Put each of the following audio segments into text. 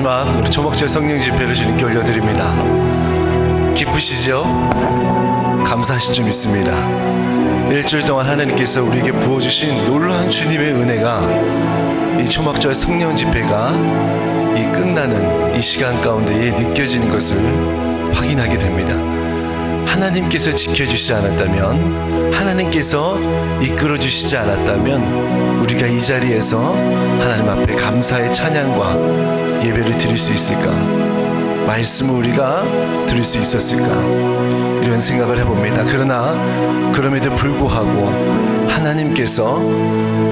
마지막 우리 초막절 성령 집회를 주님께 올려드립니다. 기쁘시죠? 감사하실 줄 믿습니다. 일주일 동안 하나님께서 우리에게 부어주신 놀라운 주님의 은혜가 이 초막절 성령 집회가 이 끝나는 이 시간 가운데에 느껴지는 것을 확인하게 됩니다. 하나님께서 지켜주시지 않았다면, 하나님께서 이끌어주시지 않았다면 우리가 이 자리에서 하나님 앞에 감사의 찬양과 예배를 드릴 수 있을까? 말씀을 우리가 들을 수 있었을까? 이런 생각을 해봅니다. 그러나 그럼에도 불구하고 하나님께서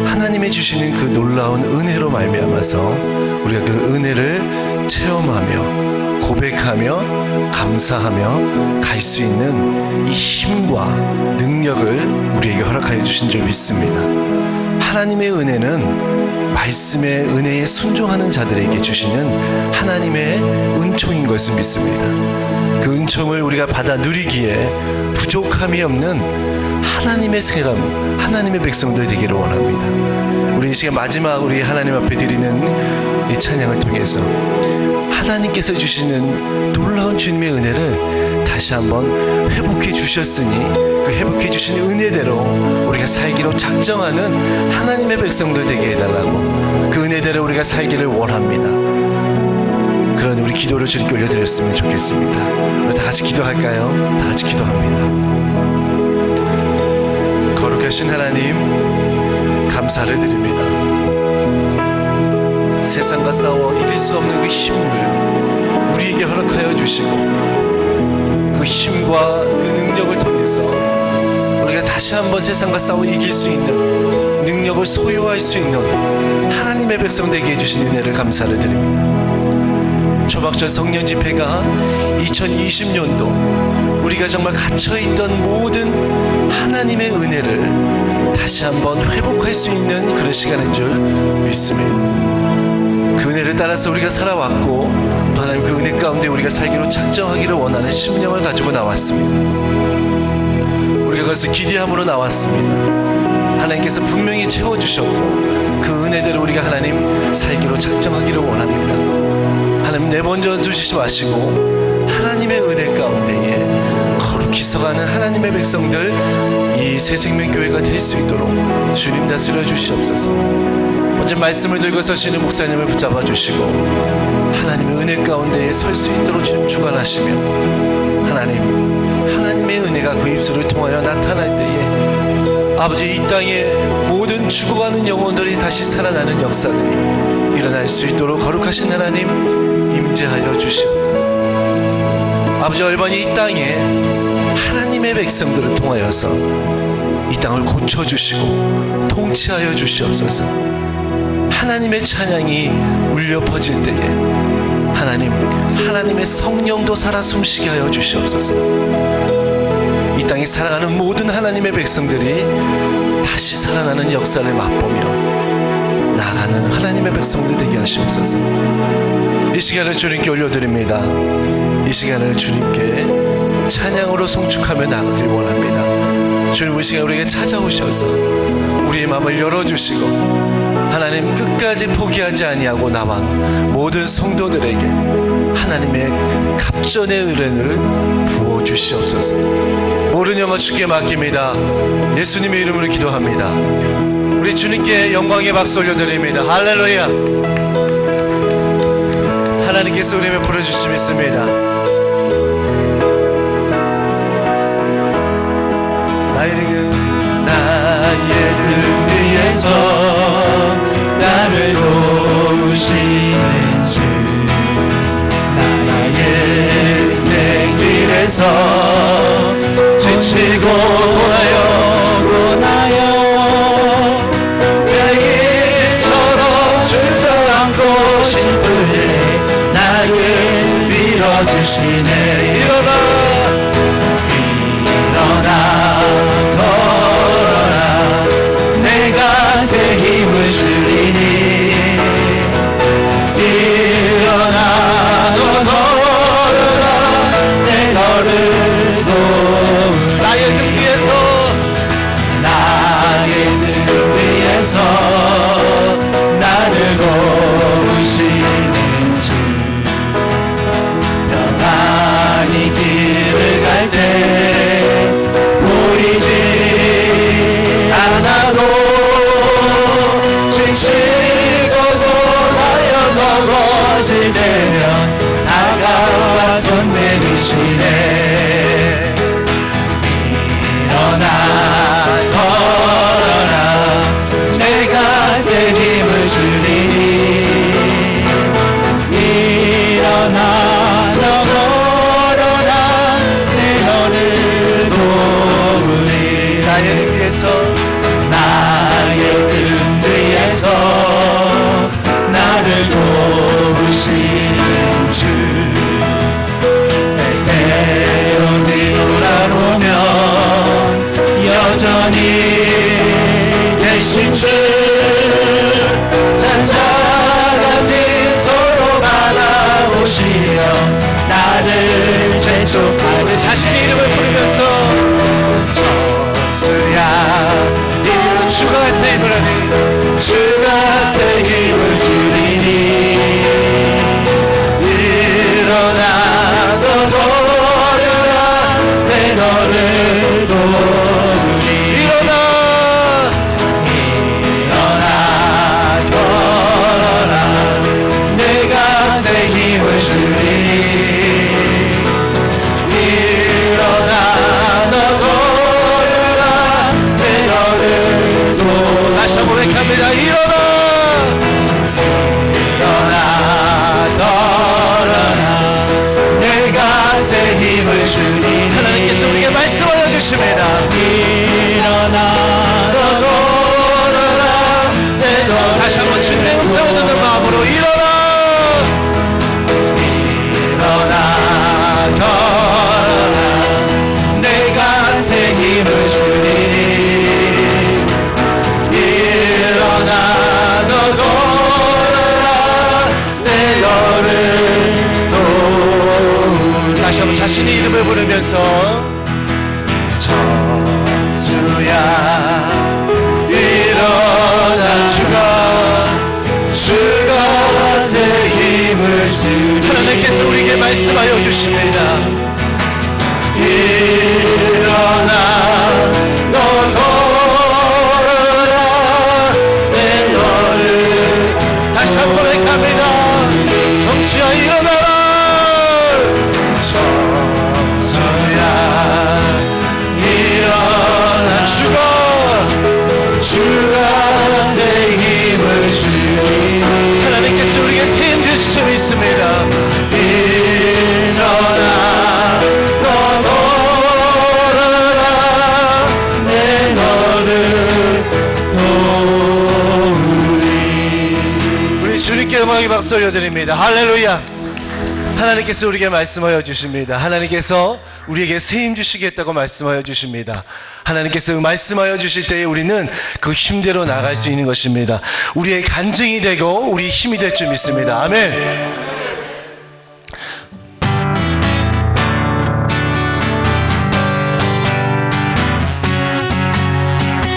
하나님이 주시는 그 놀라운 은혜로 말미암아서 우리가 그 은혜를 체험하며 고백하며 감사하며 갈 수 있는 이 힘과 능력을 우리에게 허락하여 주신 줄 믿습니다. 하나님의 은혜는 말씀의 은혜에 순종하는 자들에게 주시는 하나님의 은총인 것을 믿습니다. 그 은총을 우리가 받아 누리기에 부족함이 없는 하나님의 사람, 하나님의 백성들 되기를 원합니다. 우리 이 시간 마지막 우리 하나님 앞에 드리는 이 찬양을 통해서 하나님께서 주시는 놀라운 주님의 은혜를 다시 한번 회복해 주셨으니 그 회복해 주신 은혜대로 우리가 살기로 작정하는 하나님의 백성들 되게 해달라고, 그 은혜대로 우리가 살기를 원합니다. 그런 우리 기도를 주님께 올려드렸으면 좋겠습니다. 우리 다 같이 기도할까요? 다 같이 기도합니다. 거룩하신 하나님, 감사를 드립니다. 세상과 싸워 이길 수 없는 그 힘을 우리에게 허락하여 주시고, 그 힘과 그 능력을 통해서 우리가 다시 한번 세상과 싸워 이길 수 있는 능력을 소유할 수 있는 하나님의 백성 되게 해주신 은혜를 감사를 드립니다. 초막절 성령 집회가 2020년도 우리가 정말 갇혀있던 모든 하나님의 은혜를 다시 한번 회복할 수 있는 그런 시간인 줄 믿습니다. 그 은혜를 따라서 우리가 살아왔고, 또 하나님 그 은혜 가운데 우리가 살기로 작정하기를 원하는 심령을 가지고 나왔습니다. 우리가 그것을 기대함으로 나왔습니다. 하나님께서 분명히 채워주셨고, 그 은혜대로 우리가 하나님 살기로 작정하기를 원합니다. 하나님 내번져 주시지 마시고 하나님의 은혜 가운데에 거룩히 서가는 하나님의 백성들, 이 새생명교회가 될 수 있도록 주님 다스려 주시옵소서. 어제 말씀을 들고 서시는 목사님을 붙잡아 주시고 하나님의 은혜 가운데에 설 수 있도록 주님 주관하시며, 하나님의 은혜가 그 입술을 통하여 나타날 때에 아버지 이 땅에 모든 죽어가는 영혼들이 다시 살아나는 역사들이 일어날 수 있도록 거룩하신 하나님 임재하여 주시옵소서. 아버지 얼마니 이 땅에 하나님의 백성들을 통하여서 이 땅을 고쳐주시고 통치하여 주시옵소서. 하나님의 찬양이 울려 퍼질 때에 하나님의 성령도 살아 숨쉬게 하여 주시옵소서. 이 땅에 살아가는 모든 하나님의 백성들이 다시 살아나는 역사를 맛보며 나가는 하나님의 백성들 되게 하시옵소서. 이 시간을 주님께 올려드립니다. 이 시간을 주님께 찬양으로 송축하며 나가길 원합니다. 주님 이 시간 우리에게 찾아오셔서 우리의 마음을 열어주시고 하나님 끝까지 포기하지 아니하고 나만 모든 성도들에게 하나님의 갑전의 은혜를 부어주시옵소서. 모든 영광 주께 맡깁니다. 예수님의 이름으로 기도합니다. 우리 주님께 영광의 박수 올려드립니다. 할렐루야. 하나님께서 우리 입에 불어주시지 믿습니다. 나의 등 위에서 나를 도우시는 주, 나의 인생 길에서 지치고 고나요 뼈에처럼 주저앉고 싶을 때 나를 밀어주시네. 일어나 걸어라, 내가 새 힘을 줄이니. 일어나 너 걸어라, 내 너를 도울. 나의 등 위에서 나를 도우시는 주, 소질 되면 다가와 손 내미시네. 일어나 걸어라 내가 새 힘을 주리니. 일어나 너 걸어라 내 너를 도우리. 나의 등 위에서 나의 등 위에서 나를 도우신 주. 때때로 뒤돌아보면 여전히 계신 주. 잔잔한 미소로 바라보시며 나를 재촉하시네. 우리 자신의 이름을 부르면서 저수야 이름 주가 새 힘을 하니 주가 새 힘을 주리니. 일어나 너 걸어라 내 너를 도우리. 일어나 일어나 걸어라 내가 새 힘을 주리니. 일어나 너 걸어라 내 너를 도우리. 다시 한번 고백합니다. 일어나 걸어라 내가 새 힘을 주리니. 하나님께서 우리에게 말씀하여 주십니다. 일어나 너 걸어라 내 너. 다시 한번 주님의 음성을 듣는 마음으로 일어나 일어나 걸어라 내가 새 힘을 주리니. 일어나 너 걸어라 내 너를 도우리. 다시 한번 자신의 이름을 부르면서 정수야 일어나 주가 새 힘을 주리. 하나님께서 우리에게 말씀하여 주십니다. 일어나 너 걸어라 내 너를. 다시 한번 고백합니다. 정수야 일어나라. 정수야 일어나 주가 새 힘을 주리. 하나님께서 우리에게 새 힘 주실 줄 믿습니다. 일어나 너 걸어라 내 너를 도우리. 우리 주님께 음악의 박수 올려드립니다. 할렐루야. 하나님께서 우리에게 말씀하여 주십니다. 하나님께서 우리에게 새 힘 주시겠다고 말씀하여 주십니다. 하나님께서 말씀하여 주실 때에 우리는 그 힘대로 나갈 수 있는 것입니다. 우리의 간증이 되고 우리 힘이 될 줄 믿습니다. 아멘.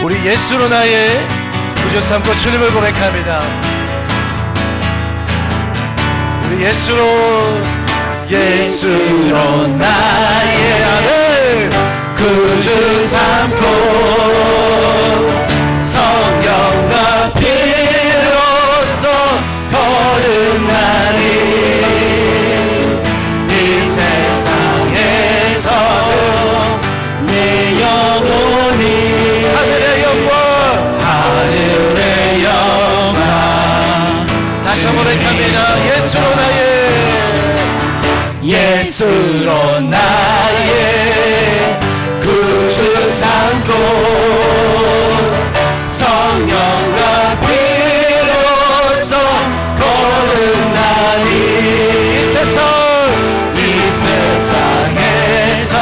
우리 예수로 나의 구주 삼고 주님을 고백합니다. 우리 예수로 나의 아멘. 구주 삼고 성령과 피로써 거듭나니. 이 세상에서도 내 영혼이 하늘의 영광 다시 한번 고백합니다. 예수로 나의 구주 삼고 성령과 피로써 거듭나니. 이 세상에서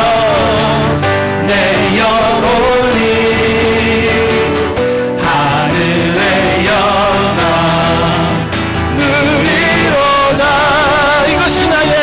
내 영혼이 하늘의 영광 누리로다. 이것이 나의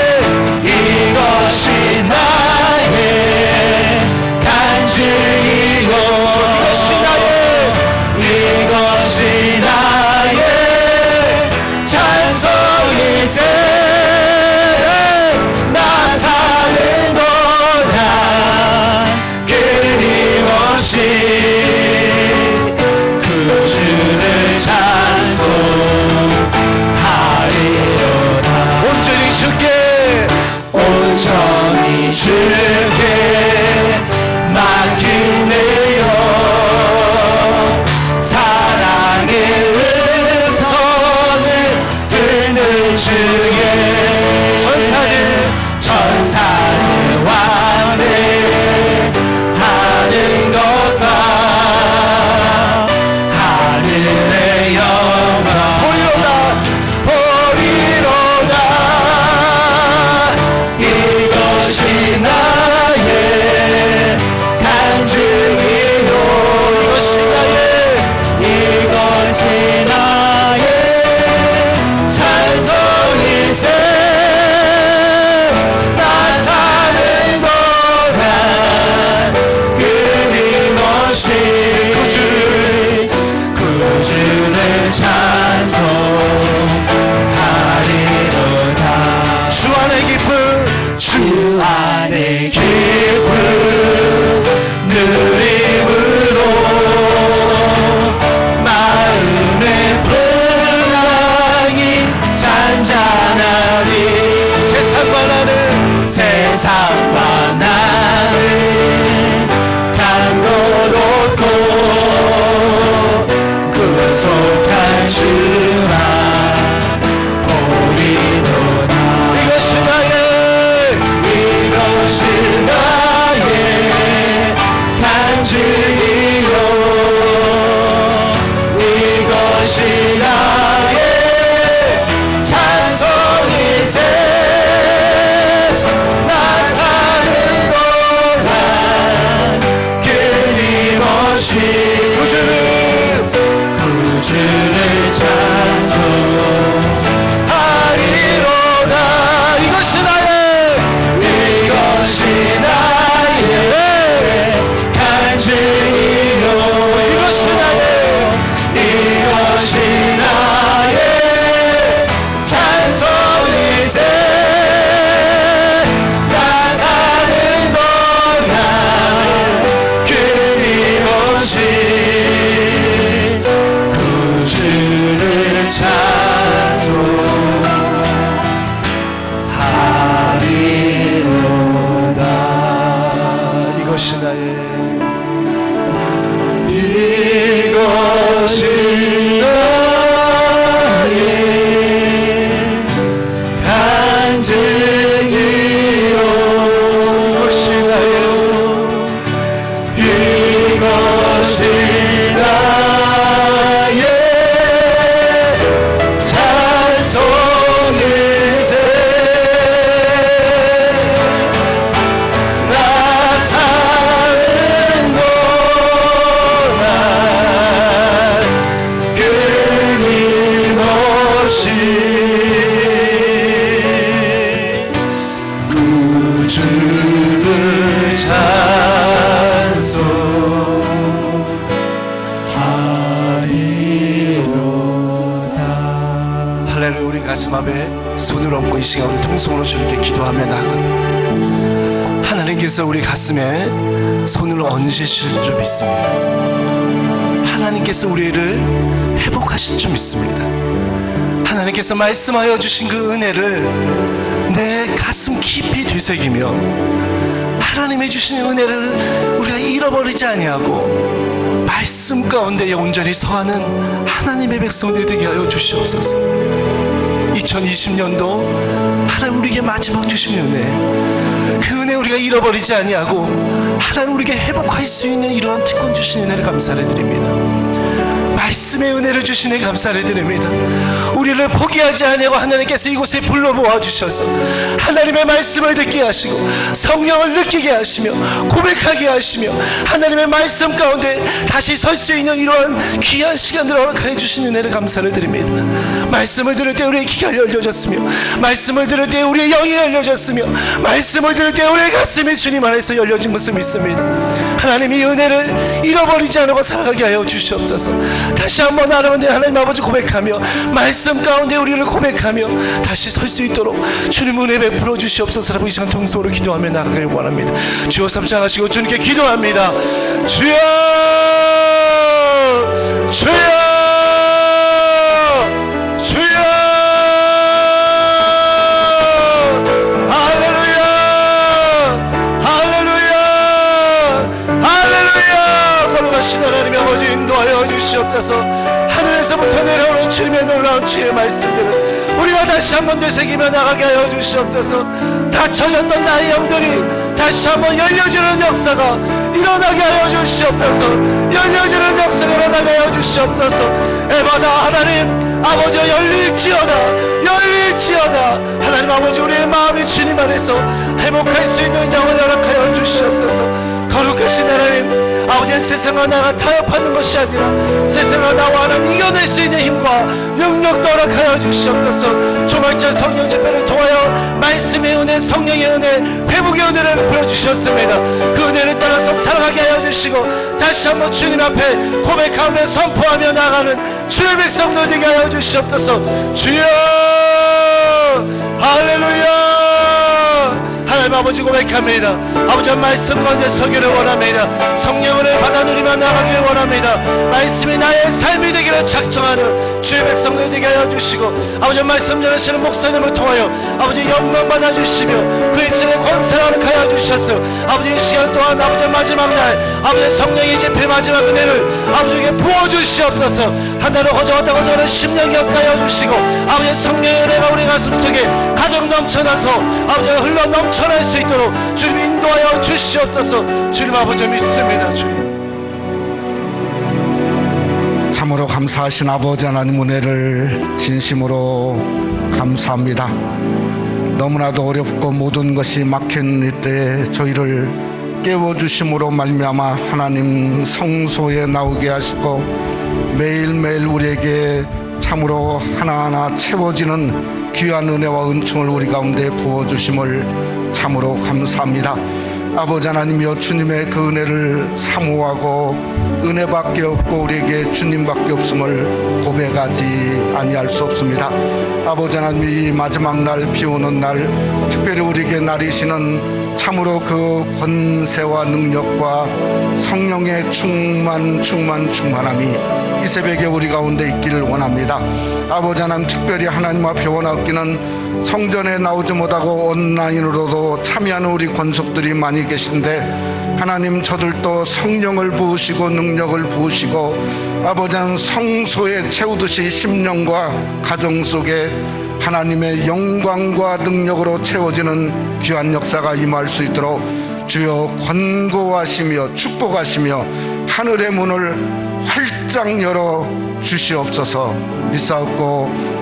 주께 맡기네요. 사랑의 음성을 듣는 주에 천사들 완내하는 것과 하늘의 영광 보리로다 이것이 나의 간증이요 이것이 나의 찬송이세. 나 사는 동안 끊임없이 구주를 찬송하리로다. 주 안의 기쁨 누림으로 마음의 풍랑이 잔잔하니 세상과 나는 간거롭고 구속한 주만 보리로다. 이것이 나의 간증이요 이것이 나의 찬송이세. 나 사는 동안 끊임없이 구주를 찬송하리로다. 이것이 나의 간증이요 이것이 나의 찬송이세. 나 사는 동안 끊임없이 구주를 찬송하리로다. 이것이 나의 간증이요 이것이 나의 찬송일세. 나 사는 동안 끊임없이 구주를 찬송하리로다. 할렐루야. 우리 가슴 앞에 손을 얹고 이 시간 우리 통성으로 주님께 기도하며 나아갑니다. 하나님께서 우리 가슴에 손을 얹으실 줄 믿습니다. 하나님께서 우리를 회복하실 줄 믿습니다. 하나님께서 말씀하여 주신 그 은혜를 내 가슴 깊이 되새기며 하나님의 주신 은혜를 우리가 잃어버리지 아니하고 말씀 가운데 온전히 서하는 하나님의 백성들이 되게 하여 주시옵소서. 2020년도 하나님 우리에게 마지막 주신 은혜, 그 은혜 우리가 잃어버리지 아니하고 하나님 우리에게 회복할 수 있는 이러한 특권 주신 은혜를 감사를 드립니다. 말씀의 은혜를 주시니 감사를 드립니다. 우리를 포기하지 아니하고 하나님께서 이곳에 불러 모아 주셔서 하나님의 말씀을 듣게 하시고 성령을 느끼게 하시며 고백하게 하시며 하나님의 말씀 가운데 다시 설 수 있는 이러한 귀한 시간들을 허락하여 주신 은혜를 감사를 드립니다. 말씀을 들을 때 우리의 귀가 열려졌으며 말씀을 들을 때 우리의 영이 열려졌으며 말씀을 들을 때 우리의 가슴이 주님 안에서 열려진 것을 믿습니다. 하나님 이 은혜를 잃어버리지 않고 살아가게 하여 주시옵소서. 다시 한번 하나님 아버지 고백하며 말씀 가운데 우리를 고백하며 다시 설 수 있도록 주님 은혜 베풀어 주시옵소서라고 이 시간 통성으로 기도하며 나아가길 원합니다. 주여 삼창하시고 주님께 기도합니다. 주여 주여 주여 할렐루야 내려오는 주님의 놀라운 주의 말씀들을 우리가 다시 한번 되새기며 나가게 하여 주시옵소서. 닫혀졌던 나의 영들이 다시 한번 열려지는 역사가 일어나게 하여 주시옵소서. 열려지는 역사가 일어나게 하여 주시옵소서. 에바다 하나님 아버지 열릴지어다 하나님 아버지 우리의 마음이 주님 안에서 회복할 수 있는 영을 허락하여 주시옵소서. 거룩하신 하나님 아버지 세상과 나가 타협하는 것이 아니라 세상과 나와 하나님 이겨낼 수 있는 힘과 능력도 허락하여 주시옵소서. 조말절 성령 집회를 통하여 말씀의 은혜 성령의 은혜 회복의 은혜를 베풀어 주셨습니다. 그 은혜를 따라서 사랑하게 하여 주시고 다시 한번 주님 앞에 고백하며 선포하며 나가는 주의 백성들 되게 하여 주시옵소서. 주여 할렐루야. 하나님 아버지 고백합니다. 아버지 말씀 가운데 서기를 원합니다. 성령을 받아 누리며 나가기를 원합니다. 말씀이 나의 삶이 되기를 작정하는 주의 백성들 되게 하여 주시고 아버지 말씀 전하시는 목사님을 통하여 아버지 영광 받아 주시며 그 입술에 권세를 하여 주셨어. 아버지 이 시간 동안 아버지 마지막 날 아버지 성령의 집회 마지막 은혜를 아버지에게 부어주시옵소서. 하나로 거저하다고 저는 10년 겪하여 주시고 아버지 성령의 은혜가 우리 가슴 속에 가득 넘쳐나서 아버지가 흘러 넘쳐날 수 있도록 주님 인도하여 주시옵소서. 주님 아버지 믿습니다. 주님 참으로 감사하신 아버지 하나님 은혜를 진심으로 감사합니다. 너무나도 어렵고 모든 것이 막힌 이때 저희를 깨워주심으로 말미암아 하나님 성소에 나오게 하시고 매일매일 우리에게 참으로 하나하나 채워지는 귀한 은혜와 은총을 우리 가운데 부어주심을 참으로 감사합니다. 아버지 하나님이여 주님의 그 은혜를 사모하고 은혜밖에 없고 우리에게 주님밖에 없음을 고백하지 아니할 수 없습니다. 아버지 하나님 이 마지막 날 비오는 날 특별히 우리에게 나리시는 참으로 그 권세와 능력과 성령의 충만함이 이 새벽에 우리 가운데 있기를 원합니다. 아버지 하나님 특별히 하나님 앞에 원하기는 성전에 나오지 못하고 온라인으로도 참여하는 우리 권속들이 많이 계신데 하나님 저들도 성령을 부으시고 능력을 부으시고 아버지 하나님 성소에 채우듯이 심령과 가정 속에 하나님의 영광과 능력으로 채워지는 귀한 역사가 임할 수 있도록 주여 권고하시며 축복하시며 하늘의 문을 활짝 열어 주시옵소서. 믿사옵고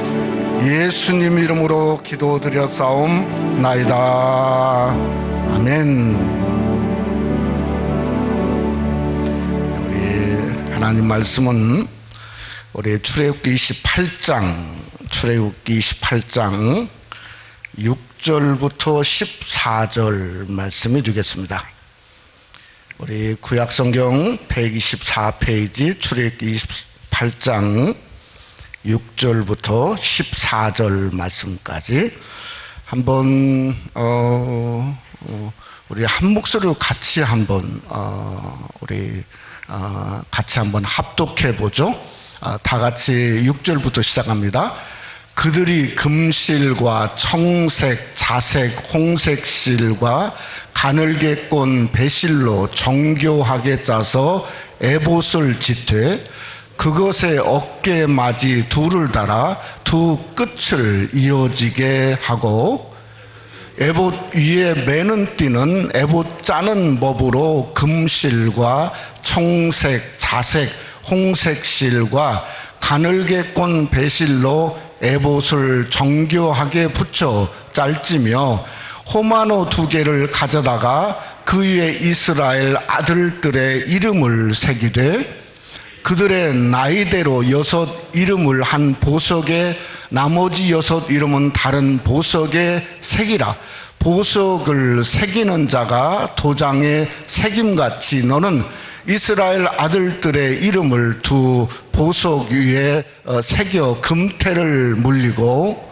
예수님 이름으로 기도드렸사옵나이다. 아멘. 우리 하나님 말씀은 우리 출애굽기 28장 6절부터 14절 말씀이 되겠습니다. 우리 구약성경 124페이지 출애굽기 28장 6절부터 14절 말씀까지 한번 우리 한 목소리로 같이 한번 같이 한번 합독해 보죠. 다 같이 6절부터 시작합니다. 그들이 금실과 청색, 자색, 홍색 실과 가늘게 꼰 배실로 정교하게 짜서 에봇을 짓되 그것의 어깨 맞이 둘을 달아 두 끝을 이어지게 하고 에봇 위에 매는 띠는 에봇 짜는 법으로 금실과 청색, 자색, 홍색 실과 가늘게 꼰 배실로 에봇을 정교하게 붙여 짤지며 호마노 2개를 가져다가 그 위에 이스라엘 아들들의 이름을 새기되 그들의 나이대로 6 이름을 한 보석에 나머지 6 이름은 다른 보석에 새기라. 보석을 새기는 자가 도장에 새김같이 너는 이스라엘 아들들의 이름을 두 보석 위에 새겨 금태를 물리고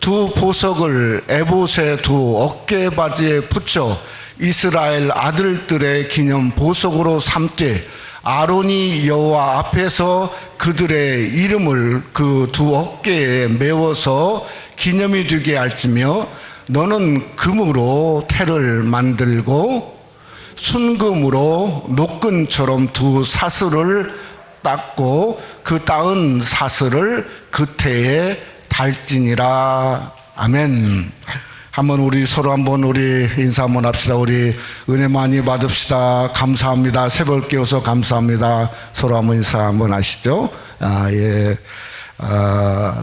두 보석을 에봇의 두 어깨바지에 붙여 이스라엘 아들들의 기념 보석으로 삼되 아론이 여호와 앞에서 그들의 이름을 그 두 어깨에 메워서 기념이 되게 할지며 너는 금으로 태를 만들고 순금으로 노끈처럼 두 사슬을 닦고 그 따은 사슬을 그 태에 달지니라. 아멘. 한번 우리 서로 한번 우리 인사 한번 합시다. 우리 은혜 많이 받읍시다. 감사합니다. 새벽 깨워서 감사합니다. 서로 한번 인사 한번 하시죠. 예.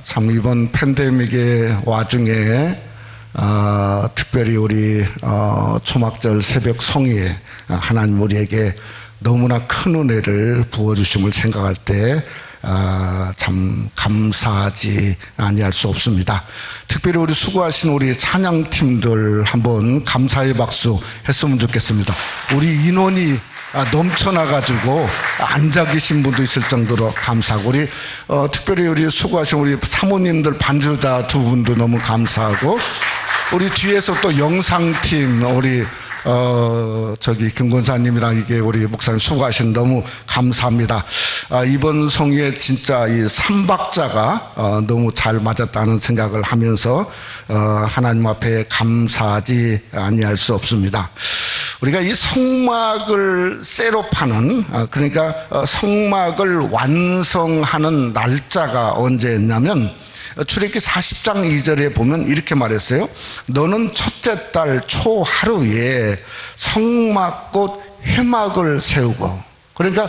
참 이번 팬데믹의 와중에 특별히 우리 초막절 새벽 성의에 하나님 우리에게 너무나 큰 은혜를 부어주심을 생각할 때 참 감사하지 아니할 수 없습니다. 특별히 우리 수고하신 우리 찬양팀들 한번 감사의 박수 했으면 좋겠습니다. 우리 인원이 넘쳐나가지고 앉아 계신 분도 있을 정도로 감사하고, 우리 특별히 우리 수고하신 우리 사모님들 반주자 두 분도 너무 감사하고, 우리 뒤에서 또 영상팀 우리 저기 김권사님이랑 이게 우리 목사님 수고하신 너무 감사합니다. 이번 성회에 진짜 이 삼박자가 너무 잘 맞았다는 생각을 하면서 하나님 앞에 감사하지 아니할 수 없습니다. 우리가 이 성막을 쇠로 파는, 그러니까 성막을 완성하는 날짜가 언제였냐면 출애굽기 40장 2절에 보면 이렇게 말했어요. 너는 첫째 달 초하루에 성막곧 회막을 세우고, 그러니까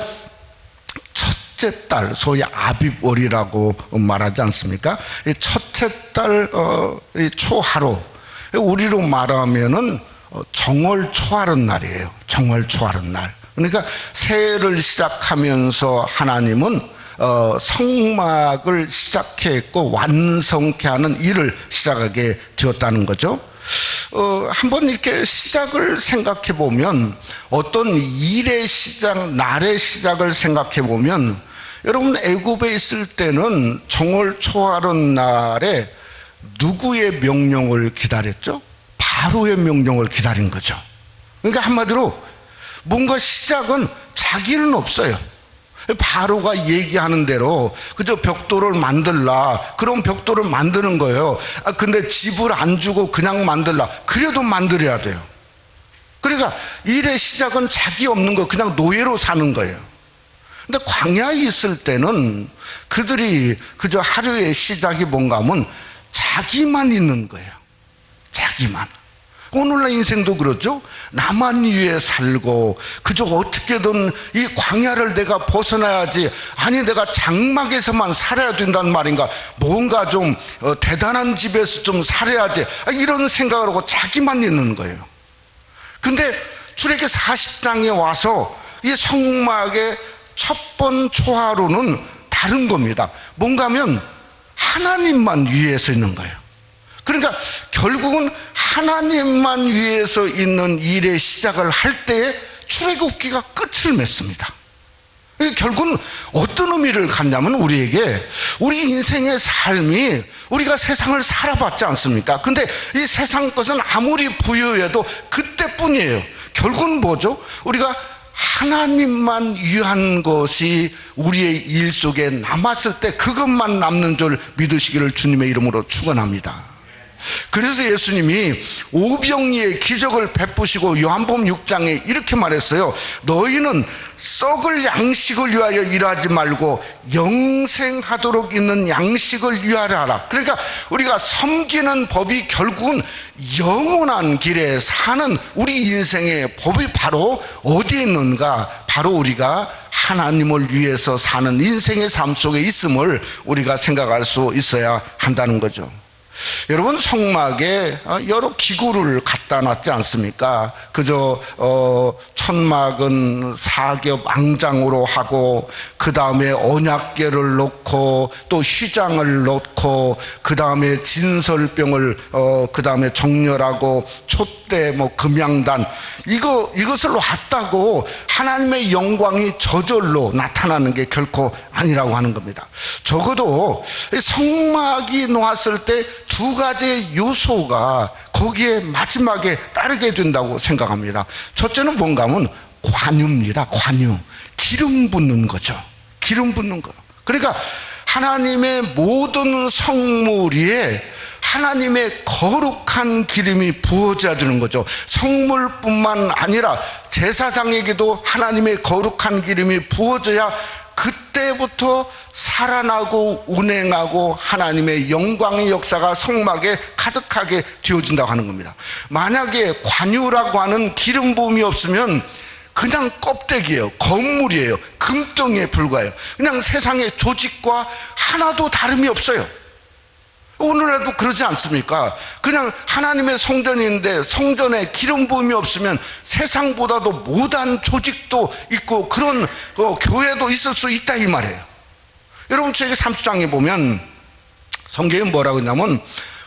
첫째 달, 소위 아빕월이라고 말하지 않습니까? 이 첫째 달 초하루, 우리로 말하면은 정월 초하룻 날이에요. 정월 초하룻 날. 그러니까 새해를 시작하면서 하나님은 성막을 시작했고 완성케 하는 일을 시작하게 되었다는 거죠. 한번 이렇게 시작을 생각해 보면, 어떤 일의 시작, 날의 시작을 생각해 보면, 여러분 애굽에 있을 때는 정월 초하룻 날에 누구의 명령을 기다렸죠? 바로의 명령을 기다린 거죠. 그러니까 한마디로 뭔가 시작은 자기는 없어요. 바로가 얘기하는 대로 그저 벽돌을 만들라, 그런 벽돌을 만드는 거예요. 근데 집을 안 주고 그냥 만들라, 그래도 만들어야 돼요. 그러니까 일의 시작은 자기 없는 거, 그냥 노예로 사는 거예요. 근데 광야에 있을 때는 그들이 그저 하루의 시작이 뭔가 하면 자기만 있는 거예요. 자기만. 오늘날 인생도 그렇죠. 나만 위해 살고 그저 어떻게든 이 광야를 내가 벗어나야지, 아니 내가 장막에서만 살아야 된다는 말인가, 뭔가 좀 대단한 집에서 좀 살아야지, 이런 생각을 하고 자기만 있는 거예요. 근데 출애굽기 40장에 와서 이 성막의 첫 번 초하루는 다른 겁니다. 뭔가 하면 하나님만 위해서 있는 거예요. 그러니까 결국은 하나님만 위해서 있는 일의 시작을 할 때에 출애굽기가 끝을 맺습니다. 결국은 어떤 의미를 갖냐면, 우리에게 우리 인생의 삶이, 우리가 세상을 살아봤지 않습니까? 근데 이 세상 것은 아무리 부유해도 그때뿐이에요. 결국은 뭐죠? 우리가 하나님만 위한 것이 우리의 일 속에 남았을 때 그것만 남는 줄 믿으시기를 주님의 이름으로 축원합니다. 그래서 예수님이 오병이의 기적을 베푸시고 요한복음 6장에 이렇게 말했어요. 너희는 썩을 양식을 위하여 일하지 말고 영생하도록 있는 양식을 위하여 하라. 그러니까 우리가 섬기는 법이 결국은 영원한 길에 사는 우리 인생의 법이 바로 어디에 있는가? 바로 우리가 하나님을 위해서 사는 인생의 삶 속에 있음을 우리가 생각할 수 있어야 한다는 거죠. 여러분, 성막에 여러 기구를 갖다 놨지 않습니까? 그저 천막은 사겹 앙장으로 하고, 그 다음에 언약궤를 놓고, 또 휘장을 놓고, 그 다음에 진설병을 그 다음에 정렬하고, 촛대 금양단, 이것을 놨다고 하나님의 영광이 저절로 나타나는 게 결코 아니라고 하는 겁니다. 적어도 성막이 놓았을 때 두 가지의 요소가 거기에 마지막에 따르게 된다고 생각합니다. 첫째는 뭔가 하면 관유입니다. 관유. 기름 붓는 거죠. 기름 붓는 거. 그러니까 하나님의 모든 성물 위에 하나님의 거룩한 기름이 부어져야 되는 거죠. 성물뿐만 아니라 제사장에게도 하나님의 거룩한 기름이 부어져야 그때 그때부터 살아나고 운행하고 하나님의 영광의 역사가 성막에 가득하게 되어진다고 하는 겁니다. 만약에 관유라고 하는 기름 부음이 없으면 그냥 껍데기예요. 건물이에요. 금덩이에 불과해요. 그냥 세상의 조직과 하나도 다름이 없어요. 오늘날도 그러지 않습니까? 그냥 하나님의 성전인데 성전에 기름 부음이 없으면 세상보다도 못한 조직도 있고 그런 교회도 있을 수 있다 이 말이에요. 여러분 출애굽기 30장에 보면 성경이 뭐라고 했냐면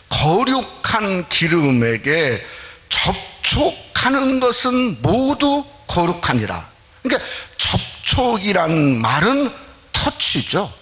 거룩한 기름에게 접촉하는 것은 모두 거룩하니라. 그러니까 접촉이란 말은 터치죠.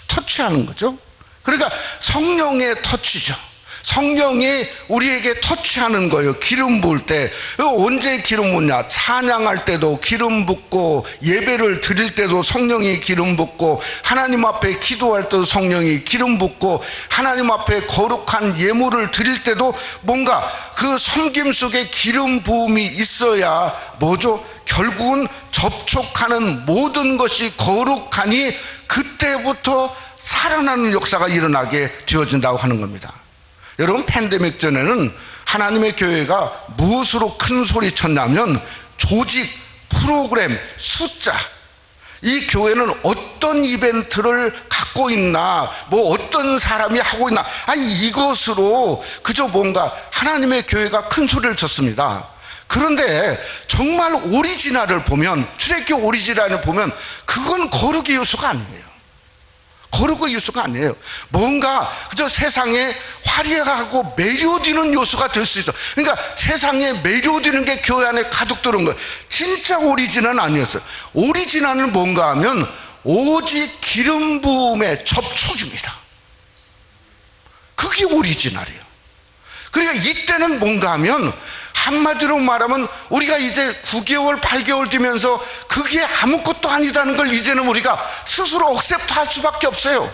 터치하는 거죠. 그러니까 성령의 터치죠. 성령이 우리에게 터치하는 거예요. 기름 부을 때. 언제 기름 붓냐? 찬양할 때도 기름 붓고, 예배를 드릴 때도 성령이 기름 붓고, 하나님 앞에 기도할 때도 성령이 기름 붓고, 하나님 앞에 거룩한 예물을 드릴 때도 뭔가 그 섬김 속에 기름 부음이 있어야 뭐죠? 결국은 접촉하는 모든 것이 거룩하니 그때부터 살아나는 역사가 일어나게 되어진다고 하는 겁니다. 여러분, 팬데믹 전에는 하나님의 교회가 무엇으로 큰 소리 쳤냐면 조직, 프로그램, 숫자. 이 교회는 어떤 이벤트를 갖고 있나, 뭐 어떤 사람이 하고 있나, 이것으로 그저 뭔가 하나님의 교회가 큰 소리를 쳤습니다. 그런데 정말 오리지널을 보면, 출애굽기 오리지널을 보면 그건 거룩의 요소가 아니에요. 거룩의 요소가 아니에요. 뭔가 그저 세상에 화려하고 매료되는 요소가 될 수 있어. 그러니까 세상에 매료되는 게 교회 안에 가득 들어온 거예요. 진짜 오리지널은 아니었어요. 오리지널은 뭔가 하면 오직 기름 부음의 접촉입니다. 그게 오리지널이에요. 그러니까 이때는 뭔가 하면 한마디로 말하면 우리가 이제 9개월, 8개월 되면서 그게 아무것도 아니다는 걸 이제는 우리가 스스로 억셉트 할 수밖에 없어요.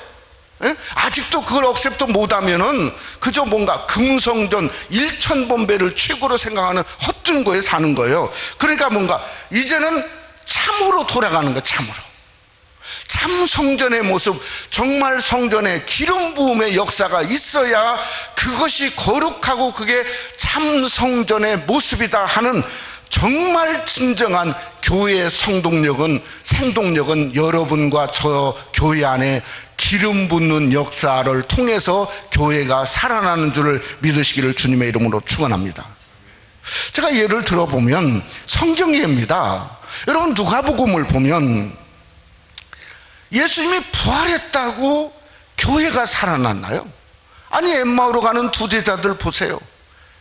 예? 아직도 그걸 억셉트 못하면은 그저 뭔가 금성전 1000번배를 최고로 생각하는 헛된 거에 사는 거예요. 그러니까 뭔가 이제는 참으로 돌아가는 거예요. 참 성전의 모습, 정말 성전에 기름 부음의 역사가 있어야 그것이 거룩하고 그게 참 성전의 모습이다 하는 정말 진정한 교회의 생동력은 여러분과 저 교회 안에 기름 붓는 역사를 통해서 교회가 살아나는 줄을 믿으시기를 주님의 이름으로 축원합니다. 제가 예를 들어보면 성경예입니다. 여러분, 누가복음을 보면 예수님이 부활했다고 교회가 살아났나요? 아니, 엠마오로 가는 두 제자들 보세요.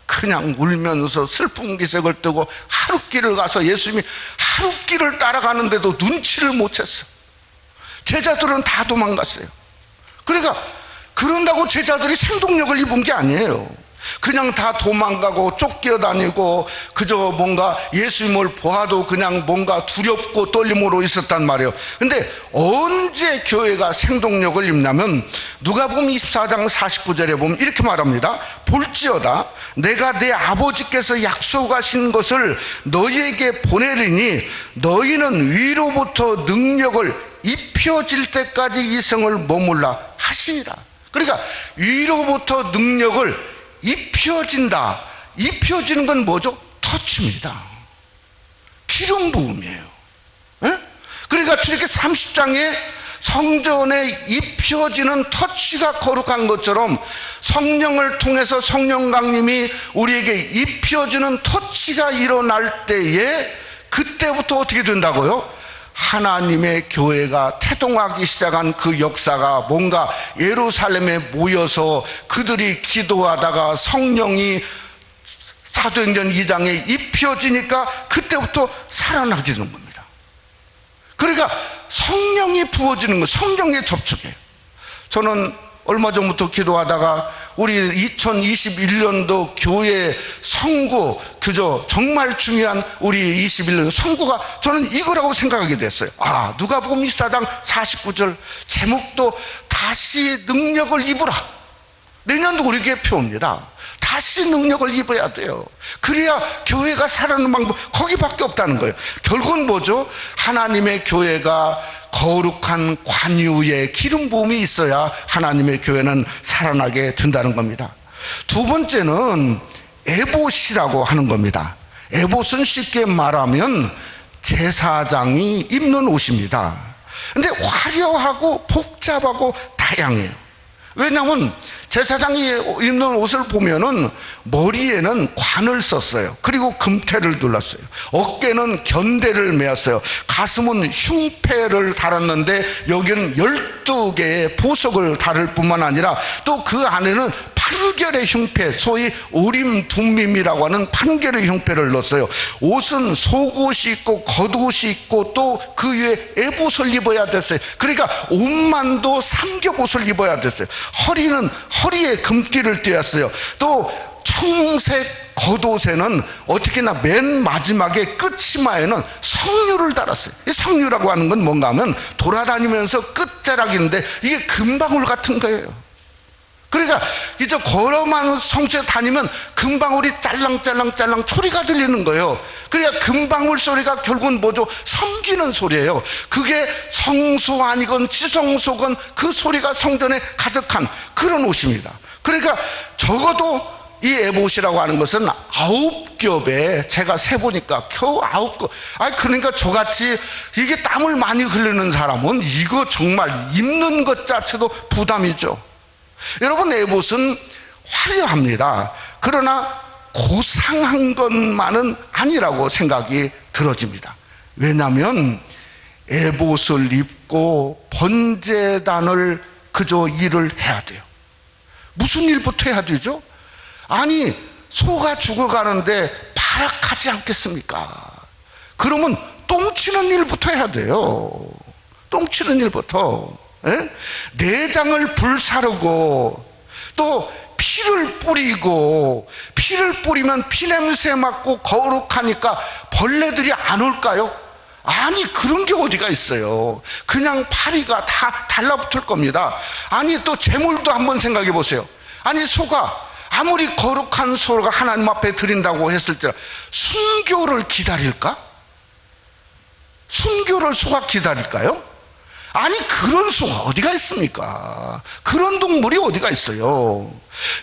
그냥 울면서 슬픈 기색을 띠고 하룻길을 가서 예수님이 하룻길을 따라가는데도 눈치를 못 챘어. 제자들은 다 도망갔어요. 그러니까 그런다고 제자들이 생동력을 입은 게 아니에요. 그냥 다 도망가고 쫓겨다니고 그저 뭔가 예수님을 보아도 그냥 뭔가 두렵고 떨림으로 있었단 말이에요. 근데 언제 교회가 생동력을 입냐면 누가복음 24장 49절에 보면 이렇게 말합니다. 볼지어다 내가 내 아버지께서 약속하신 것을 너희에게 보내리니 너희는 위로부터 능력을 입혀질 때까지 이 성을 머물라 하시니라. 그러니까 위로부터 능력을 입혀진다. 입혀지는 건 뭐죠? 터치입니다. 기름 부음이에요. 예? 그러니까 출애굽기 30장에 성전에 입혀지는 터치가 거룩한 것처럼 성령을 통해서 성령 강림이 우리에게 입혀지는 터치가 일어날 때에 그때부터 어떻게 된다고요? 하나님의 교회가 태동하기 시작한 그 역사가 뭔가 예루살렘에 모여서 그들이 기도하다가 성령이 사도행전 2장에 입혀지니까 그때부터 살아나게 되는 겁니다. 그러니까 성령이 부어지는 거, 성령의 접촉이에요. 저는 얼마 전부터 기도하다가 우리 2021년도 교회 선구, 그저 정말 중요한 우리 21년 선구가 저는 이거라고 생각하게 됐어요. 누가복음 24장 49절 제목도 다시 능력을 입으라. 내년도 우리에게 표입니다. 다시 능력을 입어야 돼요. 그래야 교회가 살아나는 방법 거기밖에 없다는 거예요. 결국은 뭐죠? 하나님의 교회가 거룩한 관유의 기름 부음이 있어야 하나님의 교회는 살아나게 된다는 겁니다. 두 번째는 에봇이라고 하는 겁니다. 에봇은 쉽게 말하면 제사장이 입는 옷입니다. 근데 화려하고 복잡하고 다양해요. 왜냐하면 제사장이 입는 옷을 보면은 머리에는 관을 썼어요. 그리고 금태를 둘렀어요. 어깨는 견대를 메었어요. 가슴은 흉패를 달았는데 여기는 12개의 보석을 달을 뿐만 아니라 또 그 안에는 판결의 흉패, 소위 우림 둠밈이라고 하는 판결의 흉패를 넣었어요. 옷은 속옷이 있고 겉옷이 있고 또 그 위에 에봇을 입어야 됐어요. 그러니까 옷만도 삼겹옷을 입어야 됐어요. 허리에 금띠를 띄었어요. 또 청색 겉옷에는 어떻게나 맨 마지막에 끝치마에는 성류를 달았어요. 이 성류라고 하는 건 뭔가 하면 돌아다니면서 끝자락인데 이게 금방울 같은 거예요. 그러니까 이제 걸어만 성수에 다니면 금방울이 짤랑짤랑짤랑 소리가 들리는 거예요. 그러니까 금방울 소리가 결국은 뭐죠? 섬기는 소리예요. 그게 성소 아니건 지성소건 그 소리가 성전에 가득한 그런 옷입니다. 그러니까 적어도 이 에봇이라고 하는 것은 9겹에 제가 세보니까 겨우 9겹. 그러니까 저같이 이게 땀을 많이 흘리는 사람은 이거 정말 입는 것 자체도 부담이죠. 여러분, 에봇은 화려합니다. 그러나 고상한 것만은 아니라고 생각이 들어집니다. 왜냐하면 에봇을 입고 번제단을 그저 일을 해야 돼요. 무슨 일부터 해야 되죠? 아니, 소가 죽어가는데 발악하지 않겠습니까? 그러면 똥치는 일부터 해야 돼요. 똥치는 일부터. 내장을 불사르고 또 피를 뿌리고, 피를 뿌리면 피냄새 맡고 거룩하니까 벌레들이 안 올까요? 아니, 그런 게 어디가 있어요. 그냥 파리가 다 달라붙을 겁니다. 아니, 또 제물도 한번 생각해 보세요. 아니, 소가 아무리 거룩한 소가 하나님 앞에 드린다고 했을 때 순교를 기다릴까? 순교를 소가 기다릴까요? 아니, 그런 소가 어디가 있습니까? 그런 동물이 어디가 있어요?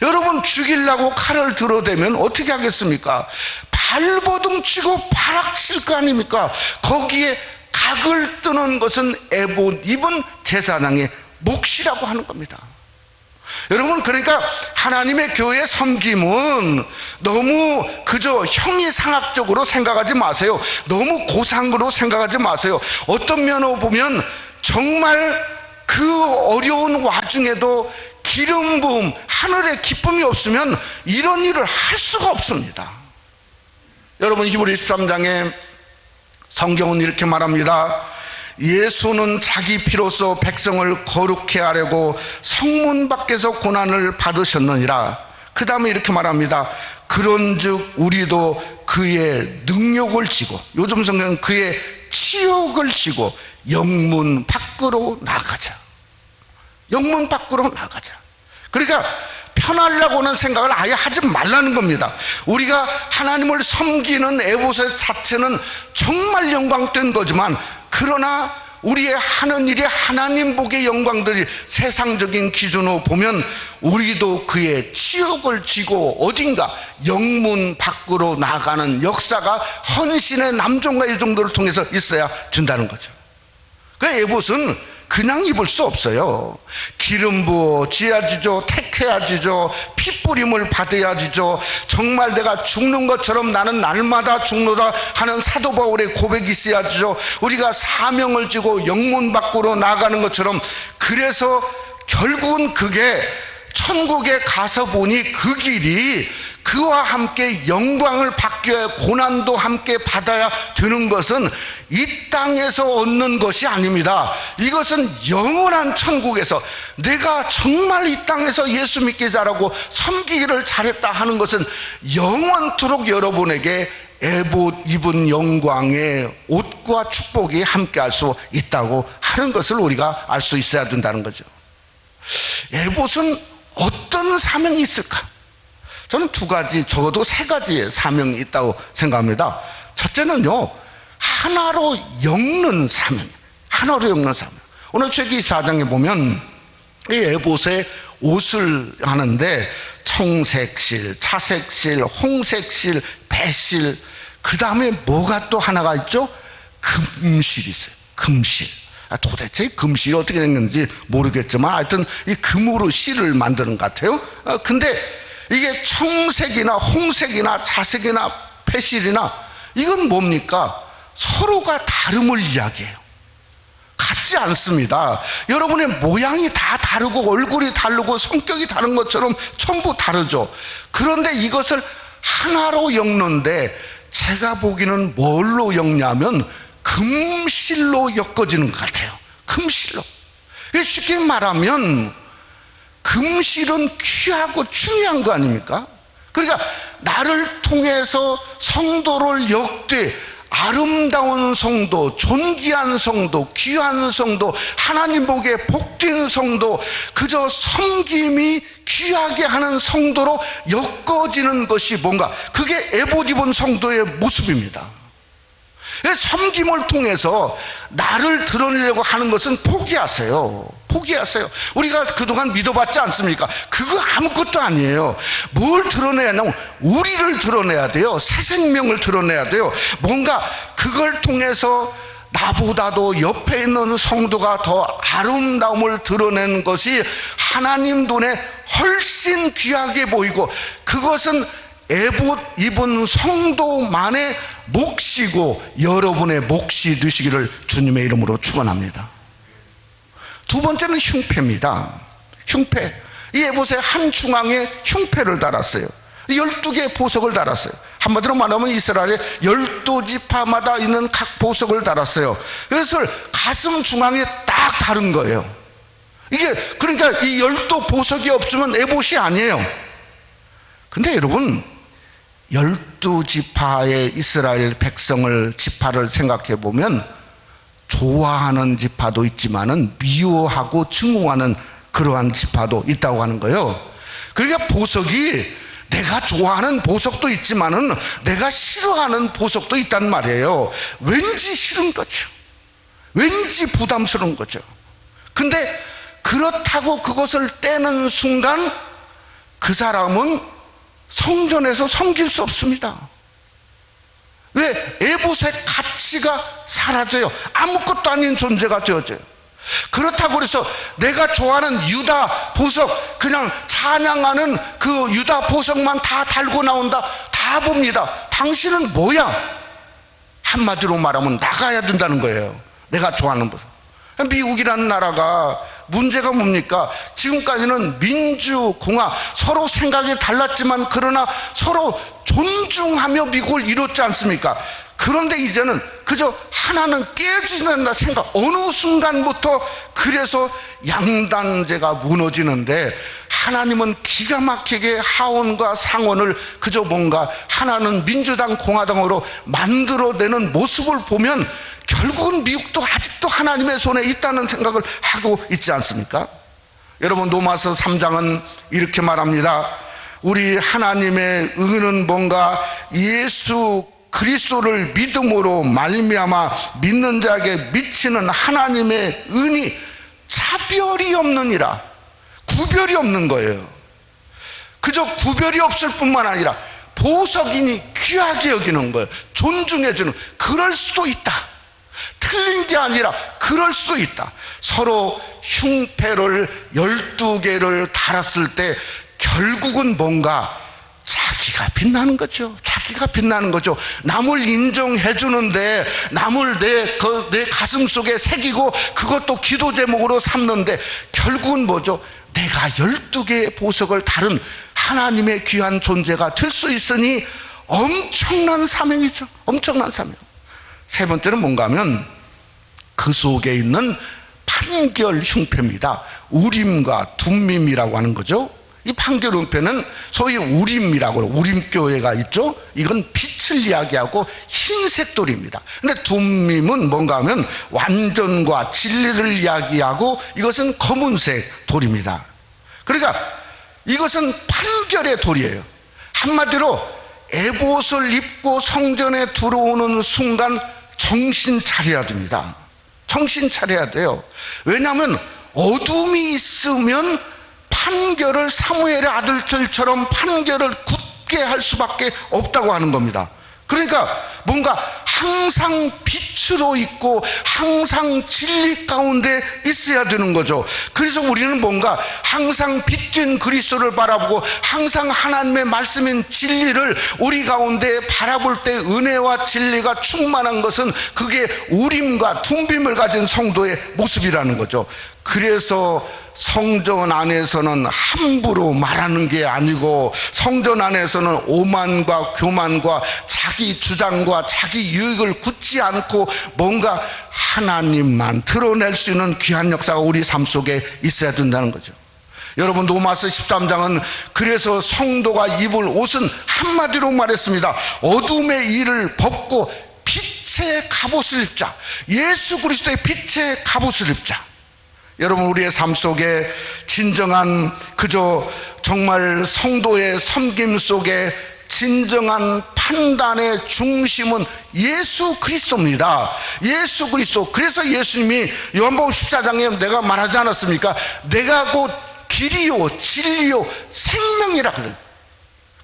여러분, 죽이려고 칼을 들어대면 어떻게 하겠습니까? 발버둥 치고 발악칠 거 아닙니까? 거기에 각을 뜨는 것은 에봇 입은 제사장의 몫이라고 하는 겁니다. 여러분, 그러니까 하나님의 교회 섬김은 너무 그저 형이상학적으로 생각하지 마세요. 너무 고상으로 생각하지 마세요. 어떤 면으로 보면 정말 그 어려운 와중에도 기름 부음, 하늘의 기쁨이 없으면 이런 일을 할 수가 없습니다. 여러분, 히브리 13장에 성경은 이렇게 말합니다. 예수는 자기 피로써 백성을 거룩해 하려고 성문 밖에서 고난을 받으셨느니라. 그 다음에 이렇게 말합니다. 그런즉 우리도 그의 능욕을 지고, 요즘 성경은 그의 치욕을 지고 영문 밖으로 나가자. 영문 밖으로 나가자. 그러니까 편하려고 하는 생각을 아예 하지 말라는 겁니다. 우리가 하나님을 섬기는 에봇의 자체는 정말 영광된 거지만, 그러나 우리의 하는 일이 하나님 복의 영광들이 세상적인 기준으로 보면 우리도 그의 치욕을 지고 어딘가 영문 밖으로 나가는 역사가 헌신의 남종과 여종들을 통해서 있어야 된다는 거죠. 그 에봇은 그냥 입을 수 없어요. 기름 부어 지어야지죠. 택해야지죠. 피 뿌림을 받아야지죠. 정말 내가 죽는 것처럼 나는 날마다 죽노라 하는 사도 바울의 고백이 있어야지죠. 우리가 사명을 지고 영문 밖으로 나가는 것처럼. 그래서 결국은 그게 천국에 가서 보니 그 길이 그와 함께 영광을 받기 위해 고난도 함께 받아야 되는 것은 이 땅에서 얻는 것이 아닙니다. 이것은 영원한 천국에서 내가 정말 이 땅에서 예수 믿기 잘하고 섬기기를 잘했다 하는 것은 영원토록 여러분에게 에봇 입은 영광의 옷과 축복이 함께 할 수 있다고 하는 것을 우리가 알 수 있어야 된다는 거죠. 에봇은 어떤 사명이 있을까? 저는 두 가지, 적어도 세 가지의 사명이 있다고 생각합니다. 첫째는요, 하나로 엮는 사명. 하나로 엮는 사명. 오늘 출애굽기 4장에 보면 이 에봇의 옷을 하는데 청색실, 차색실, 홍색실, 배실, 그 다음에 뭐가 또 하나가 있죠? 금실이 있어요. 금실. 도대체 금실이 어떻게 생겼는지 모르겠지만 하여튼 이 금으로 실을 만드는 것 같아요. 근데 이게 청색이나 홍색이나 자색이나 패실이나 이건 뭡니까? 서로가 다름을 이야기해요. 같지 않습니다. 여러분의 모양이 다 다르고 얼굴이 다르고 성격이 다른 것처럼 전부 다르죠. 그런데 이것을 하나로 엮는데 제가 보기에는 뭘로 엮냐면 금실로 엮어지는 것 같아요. 금실로. 쉽게 말하면 금실은 귀하고 중요한 거 아닙니까? 그러니까 나를 통해서 성도를 엮되 아름다운 성도, 존귀한 성도, 귀한 성도, 하나님 보기에 복된 성도, 그저 섬김이 귀하게 하는 성도로 엮어지는 것이 뭔가, 그게 에봇 입은 성도의 모습입니다. 섬김을 통해서 나를 드러내려고 하는 것은 포기하세요. 포기하세요. 우리가 그동안 믿어봤지 않습니까? 그거 아무것도 아니에요. 뭘 드러내야 하냐면 우리를 드러내야 돼요. 새 생명을 드러내야 돼요. 뭔가 그걸 통해서 나보다도 옆에 있는 성도가 더 아름다움을 드러내는 것이 하나님 눈에 훨씬 귀하게 보이고, 그것은 에봇 입은 성도만의 몫이고 여러분의 몫이 되시기를 주님의 이름으로 축원합니다. 두 번째는 흉패입니다. 흉패. 이 에봇의 한 중앙에 흉패를 달았어요. 12개의 보석을 달았어요. 한마디로 말하면 이스라엘의 12지파마다 있는 각 보석을 달았어요. 그것을 가슴 중앙에 딱 다른 거예요. 이게 그러니까 이 12보석이 없으면 에봇이 아니에요. 근데 여러분, 12지파의 이스라엘 백성을, 지파를 생각해 보면 좋아하는 지파도 있지만은 미워하고 증오하는 그러한 지파도 있다고 하는 거예요. 그러니까 보석이 내가 좋아하는 보석도 있지만은 내가 싫어하는 보석도 있단 말이에요. 왠지 싫은 거죠. 왠지 부담스러운 거죠. 근데 그렇다고 그것을 떼는 순간 그 사람은 성전에서 섬길 수 없습니다. 왜? 에봇의 가치가 사라져요. 아무것도 아닌 존재가 되어져요. 그렇다고 해서 내가 좋아하는 유다 보석, 그냥 찬양하는 그 유다 보석만 다 달고 나온다, 다 봅니다. 당신은 뭐야? 한마디로 말하면 나가야 된다는 거예요. 내가 좋아하는 보석. 미국이라는 나라가 문제가 뭡니까? 지금까지는 민주공화, 서로 생각이 달랐지만 그러나 서로 존중하며 미국을 이뤘지 않습니까? 그런데 이제는 그저 하나는 깨진다 생각, 어느 순간부터 그래서 양단제가 무너지는데, 하나님은 기가 막히게 하원과 상원을 그저 뭔가 하나는 민주당 공화당으로 만들어내는 모습을 보면 결국은 미국도 아직도 하나님의 손에 있다는 생각을 하고 있지 않습니까? 여러분, 로마서 3장은 이렇게 말합니다. 우리 하나님의 의는 뭔가 예수 그리스도를 믿음으로 말미암아 믿는 자에게 미치는 하나님의 은이 차별이 없느니라. 구별이 없는 거예요. 그저 구별이 없을 뿐만 아니라 보석이니 귀하게 여기는 거예요. 존중해주는. 그럴 수도 있다. 틀린 게 아니라 그럴 수 있다. 서로 흉패를 12개를 달았을 때 결국은 뭔가 자기가 빛나는 거죠. 자기가 빛나는 거죠. 남을 인정해 주는데, 남을 내 가슴 속에 새기고 그것도 기도 제목으로 삼는데 결국은 뭐죠? 내가 12개의 보석을 다른 하나님의 귀한 존재가 될 수 있으니 엄청난 사명이죠. 엄청난 사명. 세 번째는 뭔가 하면 그 속에 있는 판결 흉패입니다. 우림과 둠밈이라고 하는 거죠. 이 판결 흉패는 소위 우림이라고, 우림교회가 있죠. 이건 빛을 이야기하고 흰색 돌입니다. 근데 둠밈은 뭔가 하면 완전과 진리를 이야기하고, 이것은 검은색 돌입니다. 그러니까 이것은 판결의 돌이에요. 한마디로 에봇을 입고 성전에 들어오는 순간 정신 차려야 됩니다. 정신 차려야 돼요. 왜냐하면 어둠이 있으면 판결을 사무엘의 아들들처럼 판결을 굳게 할 수밖에 없다고 하는 겁니다. 그러니까 뭔가 항상 빛으로 있고 항상 진리 가운데 있어야 되는 거죠. 그래서 우리는 뭔가 항상 빛된 그리스도를 바라보고 항상 하나님의 말씀인 진리를 우리 가운데 바라볼 때 은혜와 진리가 충만한 것은 그게 우림과 둥빔을 가진 성도의 모습이라는 거죠. 그래서 성전 안에서는 함부로 말하는 게 아니고 성전 안에서는 오만과 교만과 자기 주장과 자기 유익을 굳지 않고 뭔가 하나님만 드러낼 수 있는 귀한 역사가 우리 삶 속에 있어야 된다는 거죠. 여러분, 로마서 13장은 그래서 성도가 입을 옷은 한마디로 말했습니다. 어둠의 일을 벗고 빛의 갑옷을 입자. 예수 그리스도의 빛의 갑옷을 입자. 여러분, 우리의 삶 속에 진정한 그저 정말 성도의 섬김 속에 진정한 판단의 중심은 예수 그리스도입니다. 예수 그리스도. 그래서 예수님이 요한복음 14장에 내가 말하지 않았습니까? 내가 곧 길이요 진리요 생명이라 그래요.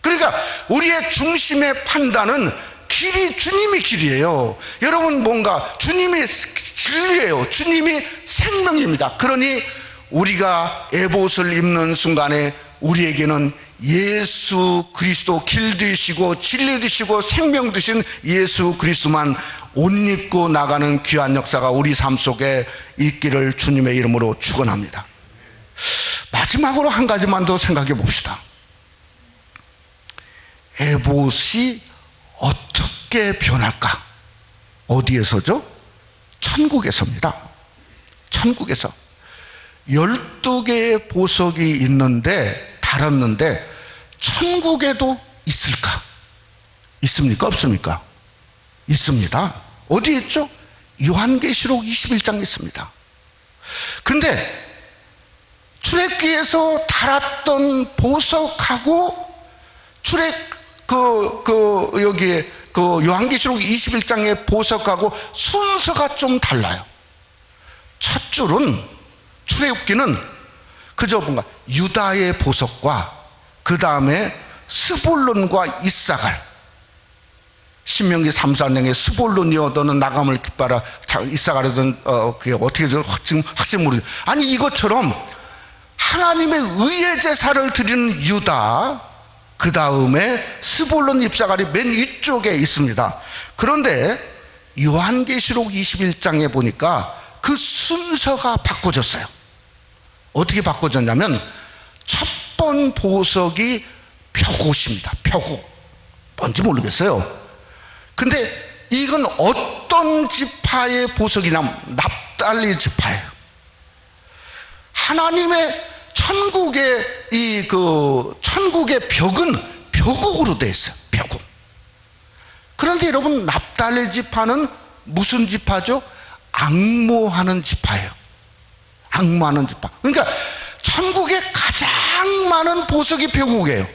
그러니까 우리의 중심의 판단은 길이 주님이 길이에요. 여러분, 뭔가 주님이 진리예요. 주님이 생명입니다. 그러니 우리가 에봇을 입는 순간에 우리에게는 예수 그리스도 길 되시고 진리 되시고 생명 되신 예수 그리스도만 옷 입고 나가는 귀한 역사가 우리 삶 속에 있기를 주님의 이름으로 축원합니다. 마지막으로 한 가지만 더 생각해 봅시다. 에봇이 어떻게 변할까? 어디에서죠? 천국에서입니다. 천국에서 12개의 보석이 있는데 달았는데 천국에도 있을까? 있습니까? 없습니까? 있습니다. 어디 있죠? 요한계시록 21장에 있습니다. 근데 출애굽기에서 달았던 보석하고 여기에 요한계시록 21장의 보석하고 순서가 좀 달라요. 첫 줄은 출애굽기는 그저 뭔가 유다의 보석과 그 다음에 스볼론과 이사갈. 신명기 3, 4장에 스볼론이여 너는 나감을 기뻐하라, 이사갈이든 그게 어떻게 지금 확실히 모르죠. 아니, 이것처럼 하나님의 의의 제사를 드리는 유다, 그 다음에 스볼론 입사갈이 맨 위쪽에 있습니다. 그런데 요한계시록 21장에 보니까 그 순서가 바꿔졌어요. 어떻게 바꿔졌냐면 첫 번 보석이 벼옷입니다. 벼옷. 뭔지 모르겠어요. 근데 이건 어떤 지파의 보석이냐면 납달리 지파예요. 하나님의 천국의 천국의 벽은 벽옥으로 되어 있어요. 벽옥. 그런데 여러분, 납달리 지파는 무슨 지파죠? 앙모하는 지파예요. 앙모하는 지파. 그러니까 천국에 가장 많은 보석이 벽옥이에요.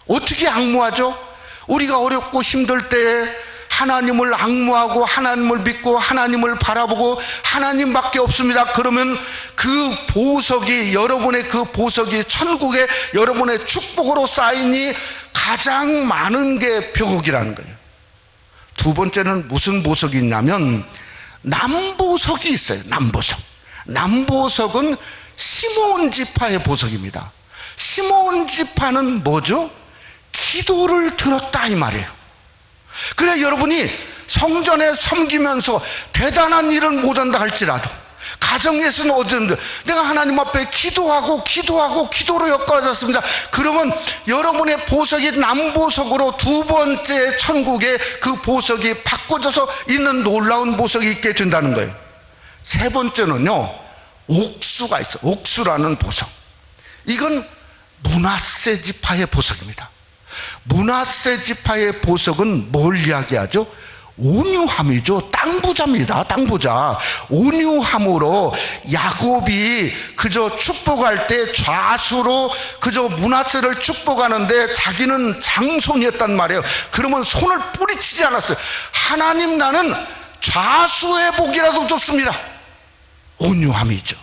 어떻게 앙모하죠? 우리가 어렵고 힘들 때 하나님을 앙모하고 하나님을 믿고 하나님을 바라보고 하나님밖에 없습니다. 그러면 그 보석이, 여러분의 그 보석이 천국에 여러분의 축복으로 쌓이니 가장 많은 게 벽옥이라는 거예요. 두 번째는 무슨 보석이 있냐면 남보석이 있어요. 남보석. 남보석은 시므온 지파의 보석입니다. 시므온 지파는 뭐죠? 기도를 들었다 이 말이에요. 그래, 여러분이 성전에 섬기면서 대단한 일을 못한다 할지라도 가정에서는 어쨌든 내가 하나님 앞에 기도로 엮어졌습니다. 그러면 여러분의 보석이 남보석으로 두 번째 천국에 그 보석이 바꿔져서 있는 놀라운 보석이 있게 된다는 거예요. 세 번째는요, 옥수가 있어요. 옥수라는 보석. 이건 므낫세 지파의 보석입니다. 므낫세 지파의 보석은 뭘 이야기하죠? 온유함이죠. 땅부자입니다. 땅부자. 온유함으로 야곱이 그저 축복할 때 좌수로 그저 므낫세를 축복하는데 자기는 장손이었단 말이에요. 그러면 손을 뿌리치지 않았어요. 하나님, 나는 좌수의 복이라도 좋습니다. 온유함이죠.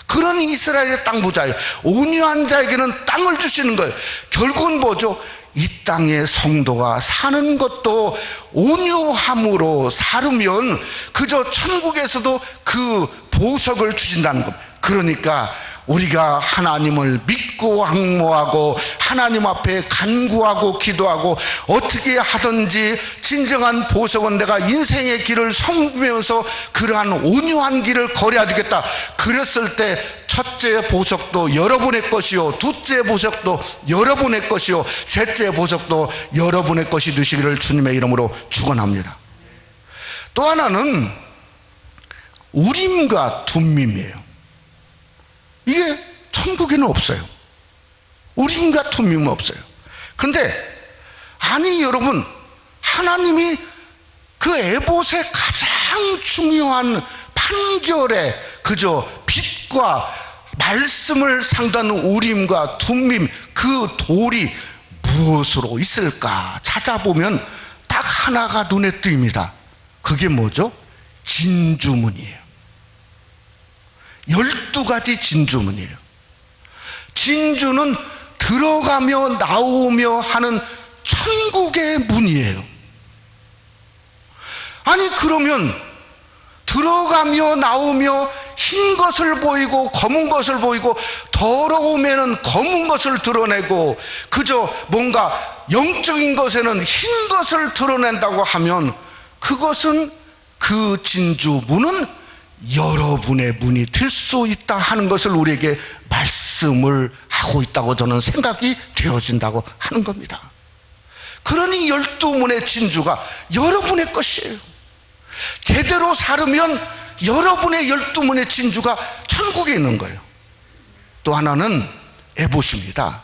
그런 이스라엘의 땅 부자예요. 온유한 자에게는 땅을 주시는 거예요. 결국은 뭐죠? 이 땅의 성도가 사는 것도 온유함으로 살으면 그저 천국에서도 그 보석을 주신다는 겁니다. 그러니까 우리가 하나님을 믿고 항모하고 하나님 앞에 간구하고 기도하고 어떻게 하든지 진정한 보석은 내가 인생의 길을 섬기면서 그러한 온유한 길을 걸어야 되겠다. 그랬을 때 첫째 보석도 여러분의 것이요, 둘째 보석도 여러분의 것이요, 셋째 보석도 여러분의 것이 되시기를 주님의 이름으로 축원합니다. 또 하나는 우림과 둠밈이에요. 이게 천국에는 없어요. 우림과 둠밈은 없어요. 근데 아니 여러분, 하나님이 그 에봇의 가장 중요한 판결에 그저 빛과 말씀을 상도하는 우림과 둠밈, 그 돌이 무엇으로 있을까 찾아보면 딱 하나가 눈에 띕니다. 그게 뭐죠? 진주문이에요. 12가지 진주문이에요. 진주는 들어가며 나오며 하는 천국의 문이에요. 아니 그러면 들어가며 나오며 흰 것을 보이고 검은 것을 보이고 더러우면은 검은 것을 드러내고 그저 뭔가 영적인 것에는 흰 것을 드러낸다고 하면 그것은 그 진주 문은 여러분의 문이 될 수 있다 하는 것을 우리에게 말씀을 하고 있다고 저는 생각이 되어진다고 하는 겁니다. 그러니 12문의 진주가 여러분의 것이에요. 제대로 살으면 여러분의 12문의 진주가 천국에 있는 거예요. 또 하나는 에봇입니다.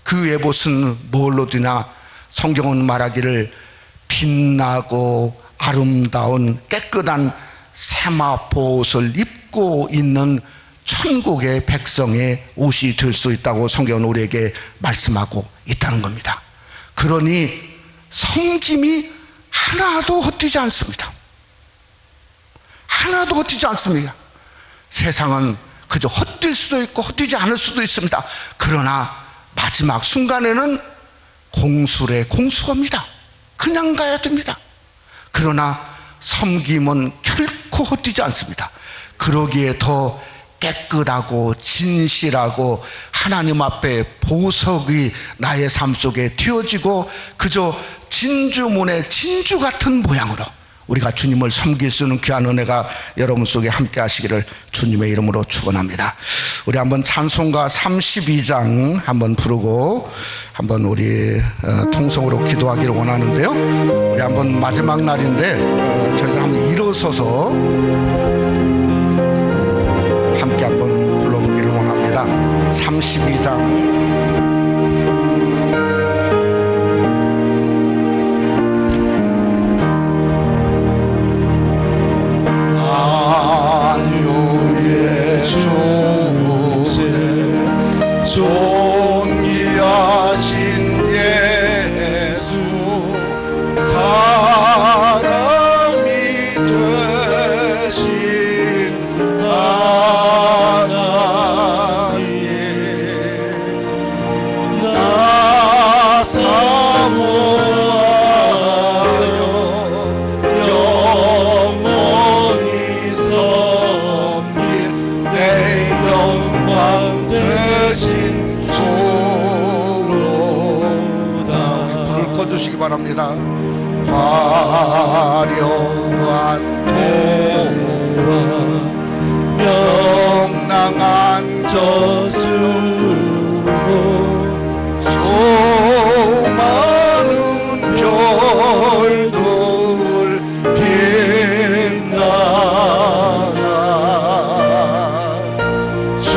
그 에봇은 뭘로 되나? 성경은 말하기를 빛나고 아름다운 깨끗한 세마포옷을 입고 있는 천국의 백성의 옷이 될 수 있다고 성경은 우리에게 말씀하고 있다는 겁니다. 그러니 섬김이 하나도 헛되지 않습니다. 하나도 헛되지 않습니다. 세상은 그저 헛될 수도 있고 헛되지 않을 수도 있습니다. 그러나 마지막 순간에는 공수래 공수겁니다. 그냥 가야 됩니다. 그러나 섬김은 결코 헛되지 않습니다. 그러기에 더 깨끗하고 진실하고 하나님 앞에 보석이 나의 삶 속에 튀어지고 그저 진주문의 진주 같은 모양으로 우리가 주님을 섬길 수 있는 귀한 은혜가 여러분 속에 함께 하시기를 주님의 이름으로 축원합니다. 우리 한번 찬송가 32장 한번 부르고 한번 우리 통성으로 기도하기를 원하는데요. 우리 한번 마지막 날인데 저희가 한번 일어서서 함께 한번 불러보기를 원합니다. 32장 존귀하신 예수 사람이 되신 하나님 나 사모하여 영원히 섬길 내 영광 되신 주시기 바랍니다. 화려한 대와 명랑한 저수로 수많은 별들 빛나나 주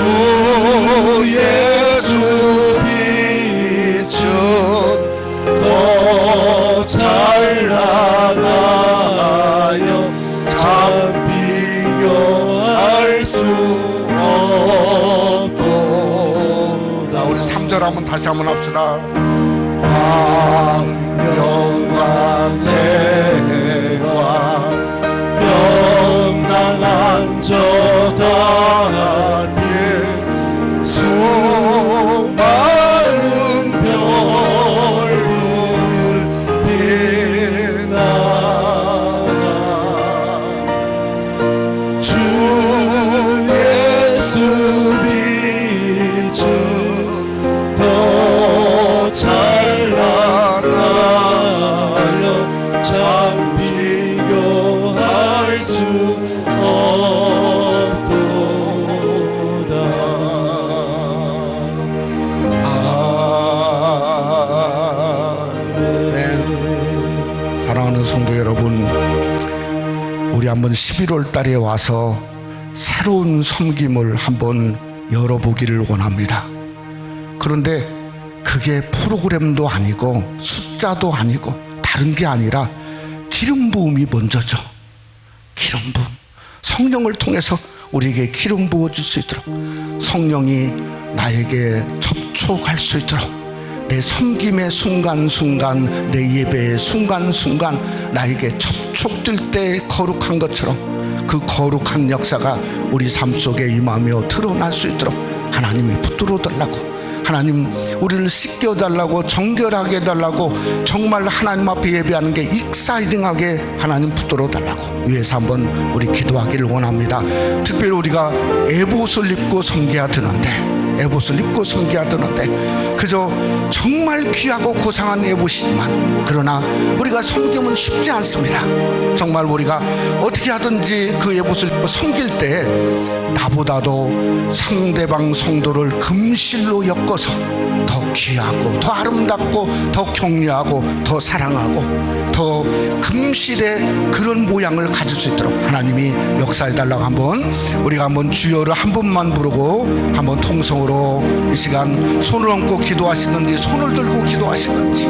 예수 빛은 더 찬란하여 참 비교할 수 없도다. 우리 3절 한번 다시 한번 합시다. 광명한 대와 사랑하는 성도 여러분, 우리 한번 11월 달에 와서 새로운 섬김을 한번 열어보기를 원합니다. 그런데 그게 프로그램도 아니고 숫자도 아니고 다른 게 아니라 기름 부음이 먼저죠. 기름 부음. 성령을 통해서 우리에게 기름 부어줄 수 있도록, 성령이 나에게 접촉할 수 있도록, 내 섬김의 순간순간, 내 예배의 순간순간 나에게 접촉될 때 거룩한 것처럼 그 거룩한 역사가 우리 삶 속에 임하며 드러날 수 있도록 하나님이 붙들어 달라고, 하나님 우리를 씻겨달라고, 정결하게 해달라고, 정말 하나님 앞에 예배하는 게 익사이딩하게 하나님 붙들어 달라고 위해서 한번 우리 기도하기를 원합니다. 특별히 우리가 에봇을 입고 섬겨야 되는데, 에봇을 입고 섬겨야 되는데 그저 정말 귀하고 고상한 에봇이지만, 그러나 우리가 섬기면 쉽지 않습니다. 정말 우리가 어떻게 하든지 그 에봇을 입고 섬길 때 나보다도 상대방 성도를 금실로 엮어서 더 귀하고 더 아름답고 더 격려하고 더 사랑하고 더 금실의 그런 모양을 가질 수 있도록 하나님이 역사해달라고 한번 우리가 한번 주여를 한 번만 부르고 한번 통성으로 이 시간 손을 얹고 기도하시든지 손을 들고 기도하시든지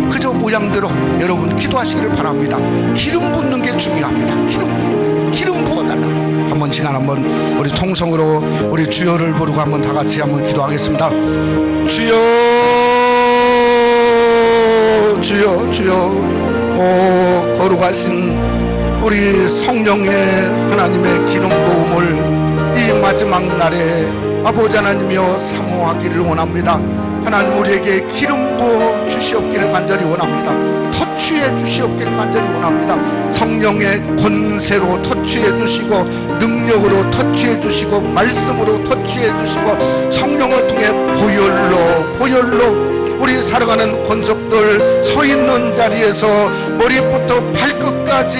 그저 모양대로 여러분 기도하시기를 바랍니다. 기름 붓는 게 중요합니다. 기름 부어달라고 한번 시간 한번 우리 통성으로 우리 주여를 부르고 한번 다 같이 한번 기도하겠습니다. 주여, 주여, 주여. 오 거룩하신 우리 성령의 하나님의 기름 부음을 이 마지막 날에 아버지 하나님이여 사모하기를 원합니다. 하나님 우리에게 기름 부어 주시옵기를 간절히 원합니다. 터치해 주시옵기를 간절히 원합니다. 성령의 권세로 터치해 주시고, 능력으로 터치해 주시고, 말씀으로 터치해 주시고, 성령을 통해 보혈로 우리 살아가는 권속들 서 있는 자리에서 머리부터 발끝까지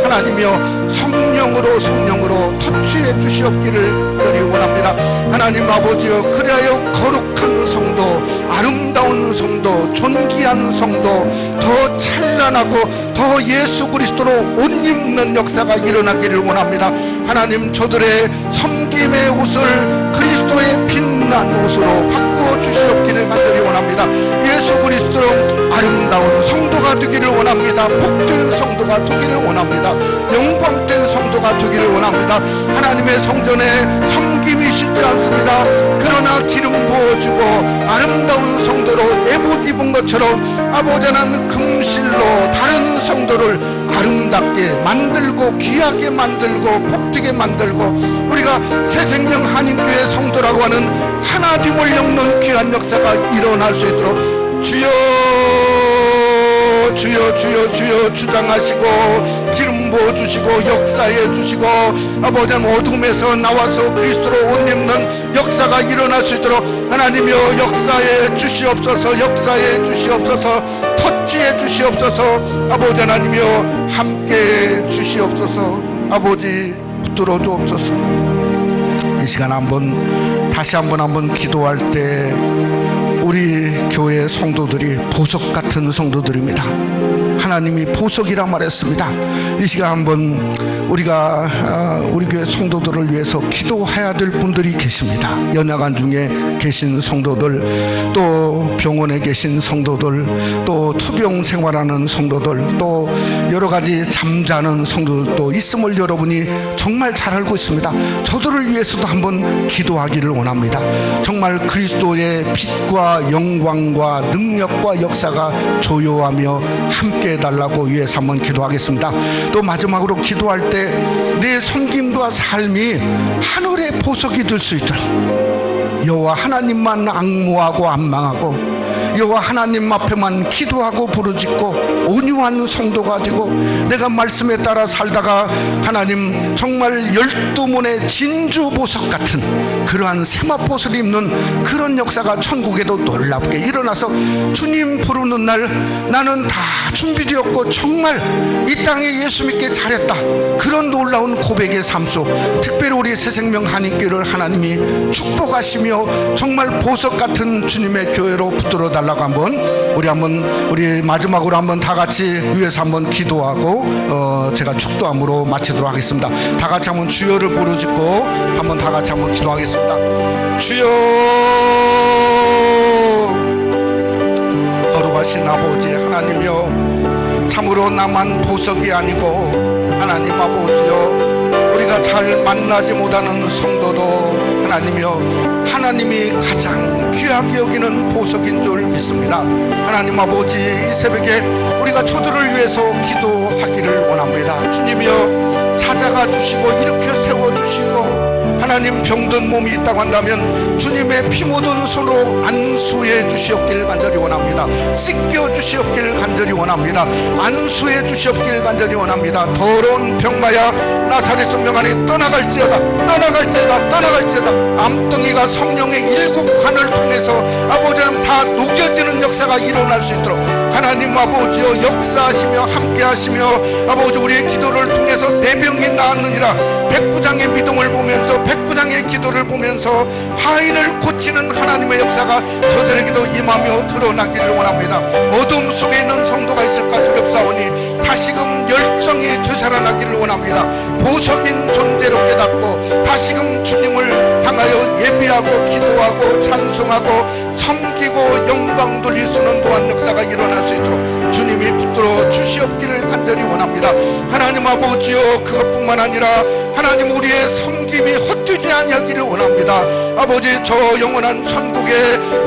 하나님이여 성령으로 터치해 주시옵기를 간절히 원합니다. 하나님 아버지여, 그리하여 거룩한 성도, 아름다운 성도, 존귀한 성도, 더 찬란하고 더 예수 그리스도로 옷 입는 역사가 일어나기를 원합니다. 하나님 저들의 섬김의 옷을 그리스도의 빛난 옷으로 바꾸어 주시옵기를 간절히 원합니다. 예수 그리스도로 아름다운 성도가 되기를 원합니다. 복된 성도가 되기를 원합니다. 영광된 성도가 되기를 원합니다. 하나님의 성전에 섬김이 쉽지 않습니다. 그러나 기름 부어주고 아름다운 성도로 에봇 입은 것처럼 아버지 하나님 금실로 다른 성도를 아름답게 만들고 귀하게 만들고 복되게 만들고 우리가 새생명 한인교회 성도라고 하는 하나님을 엮는 귀한 역사가 일어날 수 있도록 주여 주장하시고 기름 부어주시고 역사해 주시고 아버지 어둠에서 나와서 그리스도로 옷 입는 역사가 일어날 수 있도록 하나님이여 역사해 주시옵소서. 터치해 주시옵소서. 아버지 하나님이여 함께 주시옵소서. 아버지 붙들어 주옵소서. 이 시간 다시 한번 기도할 때 우리 교회 성도들이 보석 같은 성도들입니다. 하나님이 보석이라 말했습니다. 이 시간 한번 우리가 우리 교회 성도들을 위해서 기도해야 될 분들이 계십니다. 연약한 중에 계신 성도들, 또 병원에 계신 성도들, 또 투병 생활하는 성도들, 또 여러 가지 잠자는 성도들도 있음을 여러분이 정말 잘 알고 있습니다. 저들을 위해서도 한번 기도하기를 원합니다. 정말 그리스도의 빛과 영광과 능력과 역사가 조요하며 함께 해달라고 위해서 한번 기도하겠습니다. 또 마지막으로 기도할 때 내 섬김과 삶이 하늘의 보석이 될 수 있도록 여호와 하나님만 앙모하고 안망하고 여호와 하나님 앞에만 기도하고 부르짖고 온유한 성도가 되고 내가 말씀에 따라 살다가 하나님 정말 12문의 진주 보석 같은 그러한 세마포를 입는 그런 역사가 천국에도 놀랍게 일어나서 주님 부르는 날 나는 다 준비되었고 정말 이 땅에 예수 믿게 잘했다, 그런 놀라운 고백의 삶 속 특별히 우리 새생명 한인교회를 하나님이 축복하시며 정말 보석 같은 주님의 교회로 붙들어 달라고 해달라고 우리 마지막으로 한번 다 같이 위에서 한번 기도하고 제가 축도함으로 마치도록 하겠습니다. 다 같이 한번 주여를 부르짖고 한번 다 같이 한번 기도하겠습니다. 주여, 거룩하신 아버지 하나님이여, 참으로 나만 보석이 아니고 하나님 아버지여, 우리가 잘 만나지 못하는 성도도 하나님이여, 하나님이 가장 귀하게 여기는 보석인 줄 믿습니다. 하나님 아버지, 이 새벽에 우리가 저들을 위해서 기도하기를 원합니다. 주님이여, 찾아가 주시고 일으켜 세워주시고, 하나님 병든 몸이 있다고 한다면 주님의 피 묻은 손으로 안수해 주시옵길 간절히 원합니다. 씻겨 주시옵길 간절히 원합니다. 안수해 주시옵길 간절히 원합니다. 더러운 병마야 나사렛 명안에 떠나갈지어다, 떠나갈지어다, 떠나갈지어다. 암덩이가 성령의 일곱 관을 통해서 아버지는 다 녹여지는 역사가 일어날 수 있도록 하나님 아버지여 역사하시며 함께하시며, 아버지 우리의 기도를 통해서 내병이 나았느니라 백부장의 믿음을 보면서, 백부장의 기도를 보면서 하인을 고치는 하나님의 역사가 저들에게도 임하며 드러나기를 원합니다. 어둠 속에 있는 성도가 있을까 두렵사오니 다시금 열정이 되살아나기를 원합니다. 보석인 존재로 깨닫고 다시금 주님을 향하여 예비하고 기도하고 찬송하고 섬기고 영광 돌릴 수 있는 또한 역사가 일어날 수 있도록 주님이 붙들어 주시옵기를 간절히 원합니다. 하나님 아버지여, 그것뿐만 아니라 하나님 우리의 섬김이 헛되지 아니하기를 원합니다. 아버지, 저 영원한 천국에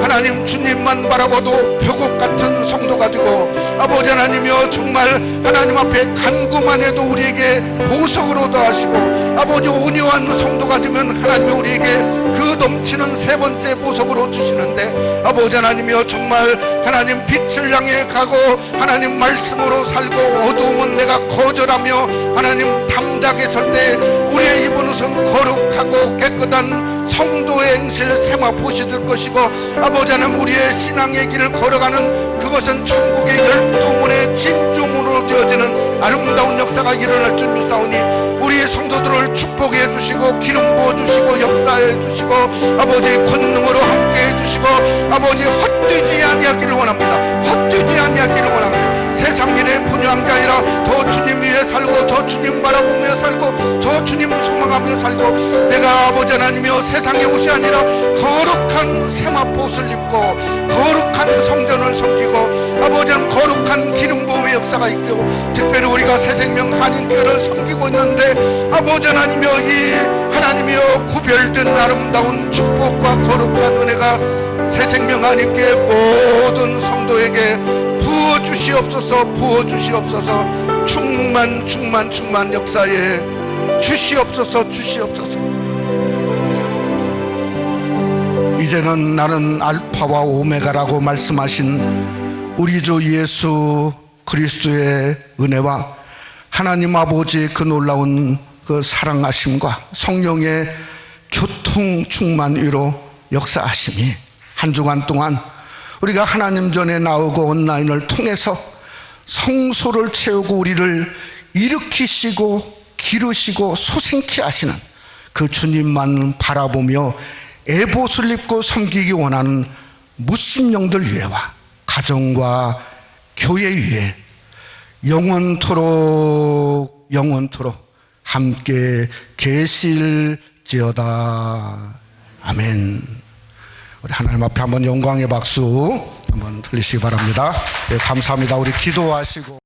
하나님 주님만 바라봐도 벼곡 같은 성도가 되고, 아버지 하나님이여, 정말 하나님 앞에 간구만 해도 우리에게 보석으로 더하시고, 아버지 온유한 성도가 되면 하나님이 우리에게 그 넘치는 세 번째 보석으로 주시는데, 아버지 하나님이여, 정말 하나님 빛을 향해 가고 하나님 말씀으로 살고 어두움은 내가 거절하며 하나님 담대하게 설 때 우리의 입은 옷은 거룩하고 깨끗한 성도의 행실 세마포시 될 것이고, 아버지 하나님 우리의 신앙의 길을 걸어가는 그것은 천국의 12문의 진주문으로 되어지는 아름다운 역사가 일어날 줄 믿사오니 우리의 성도들을 축복해 주시고 기름 부어 주시고 역사해 주시고 아버지 권능으로 함께 해 주시고 아버지 헛되지 아니하기를 원합니다. 헛되지 아니하기를 원합니다. 세상 일에 분유한 게 아니라 더 주님 위에 살고 더 주님 바라보며 살고 더 주님 소망하며 살고, 내가 아버지 하나님이여 세상의 옷이 아니라 거룩한 세마포옷을 입고 거룩한 성전을 섬기고 아버지 하나님 거룩한 기름 부음의 역사가 있고, 특별히 우리가 새생명 한인교회를 섬기고 있는데 아버지 하나님이여, 이 하나님이여 구별된 아름다운 축복과 거룩한 은혜가 새생명 한인교회 모든 성도에게 부어주시옵소서, 부어주시옵소서. 충만 역사에 주시옵소서, 주시옵소서. 이제는 나는 알파와 오메가라고 말씀하신 우리 주 예수 그리스도의 은혜와 하나님 아버지 그 놀라운 그 사랑하심과 성령의 교통 충만 위로 역사하심이 한 주간 동안 우리가 하나님 전에 나오고 온라인을 통해서 성소를 채우고 우리를 일으키시고 기르시고 소생케 하시는 그 주님만 바라보며 에봇을 입고 섬기기 원하는 무심령들 위에와 가정과 교회 위에 영원토록 함께 계실지어다. 아멘. 우리 하나님 앞에 한번 영광의 박수 한번 들리시기 바랍니다. 네, 감사합니다. 우리 기도하시고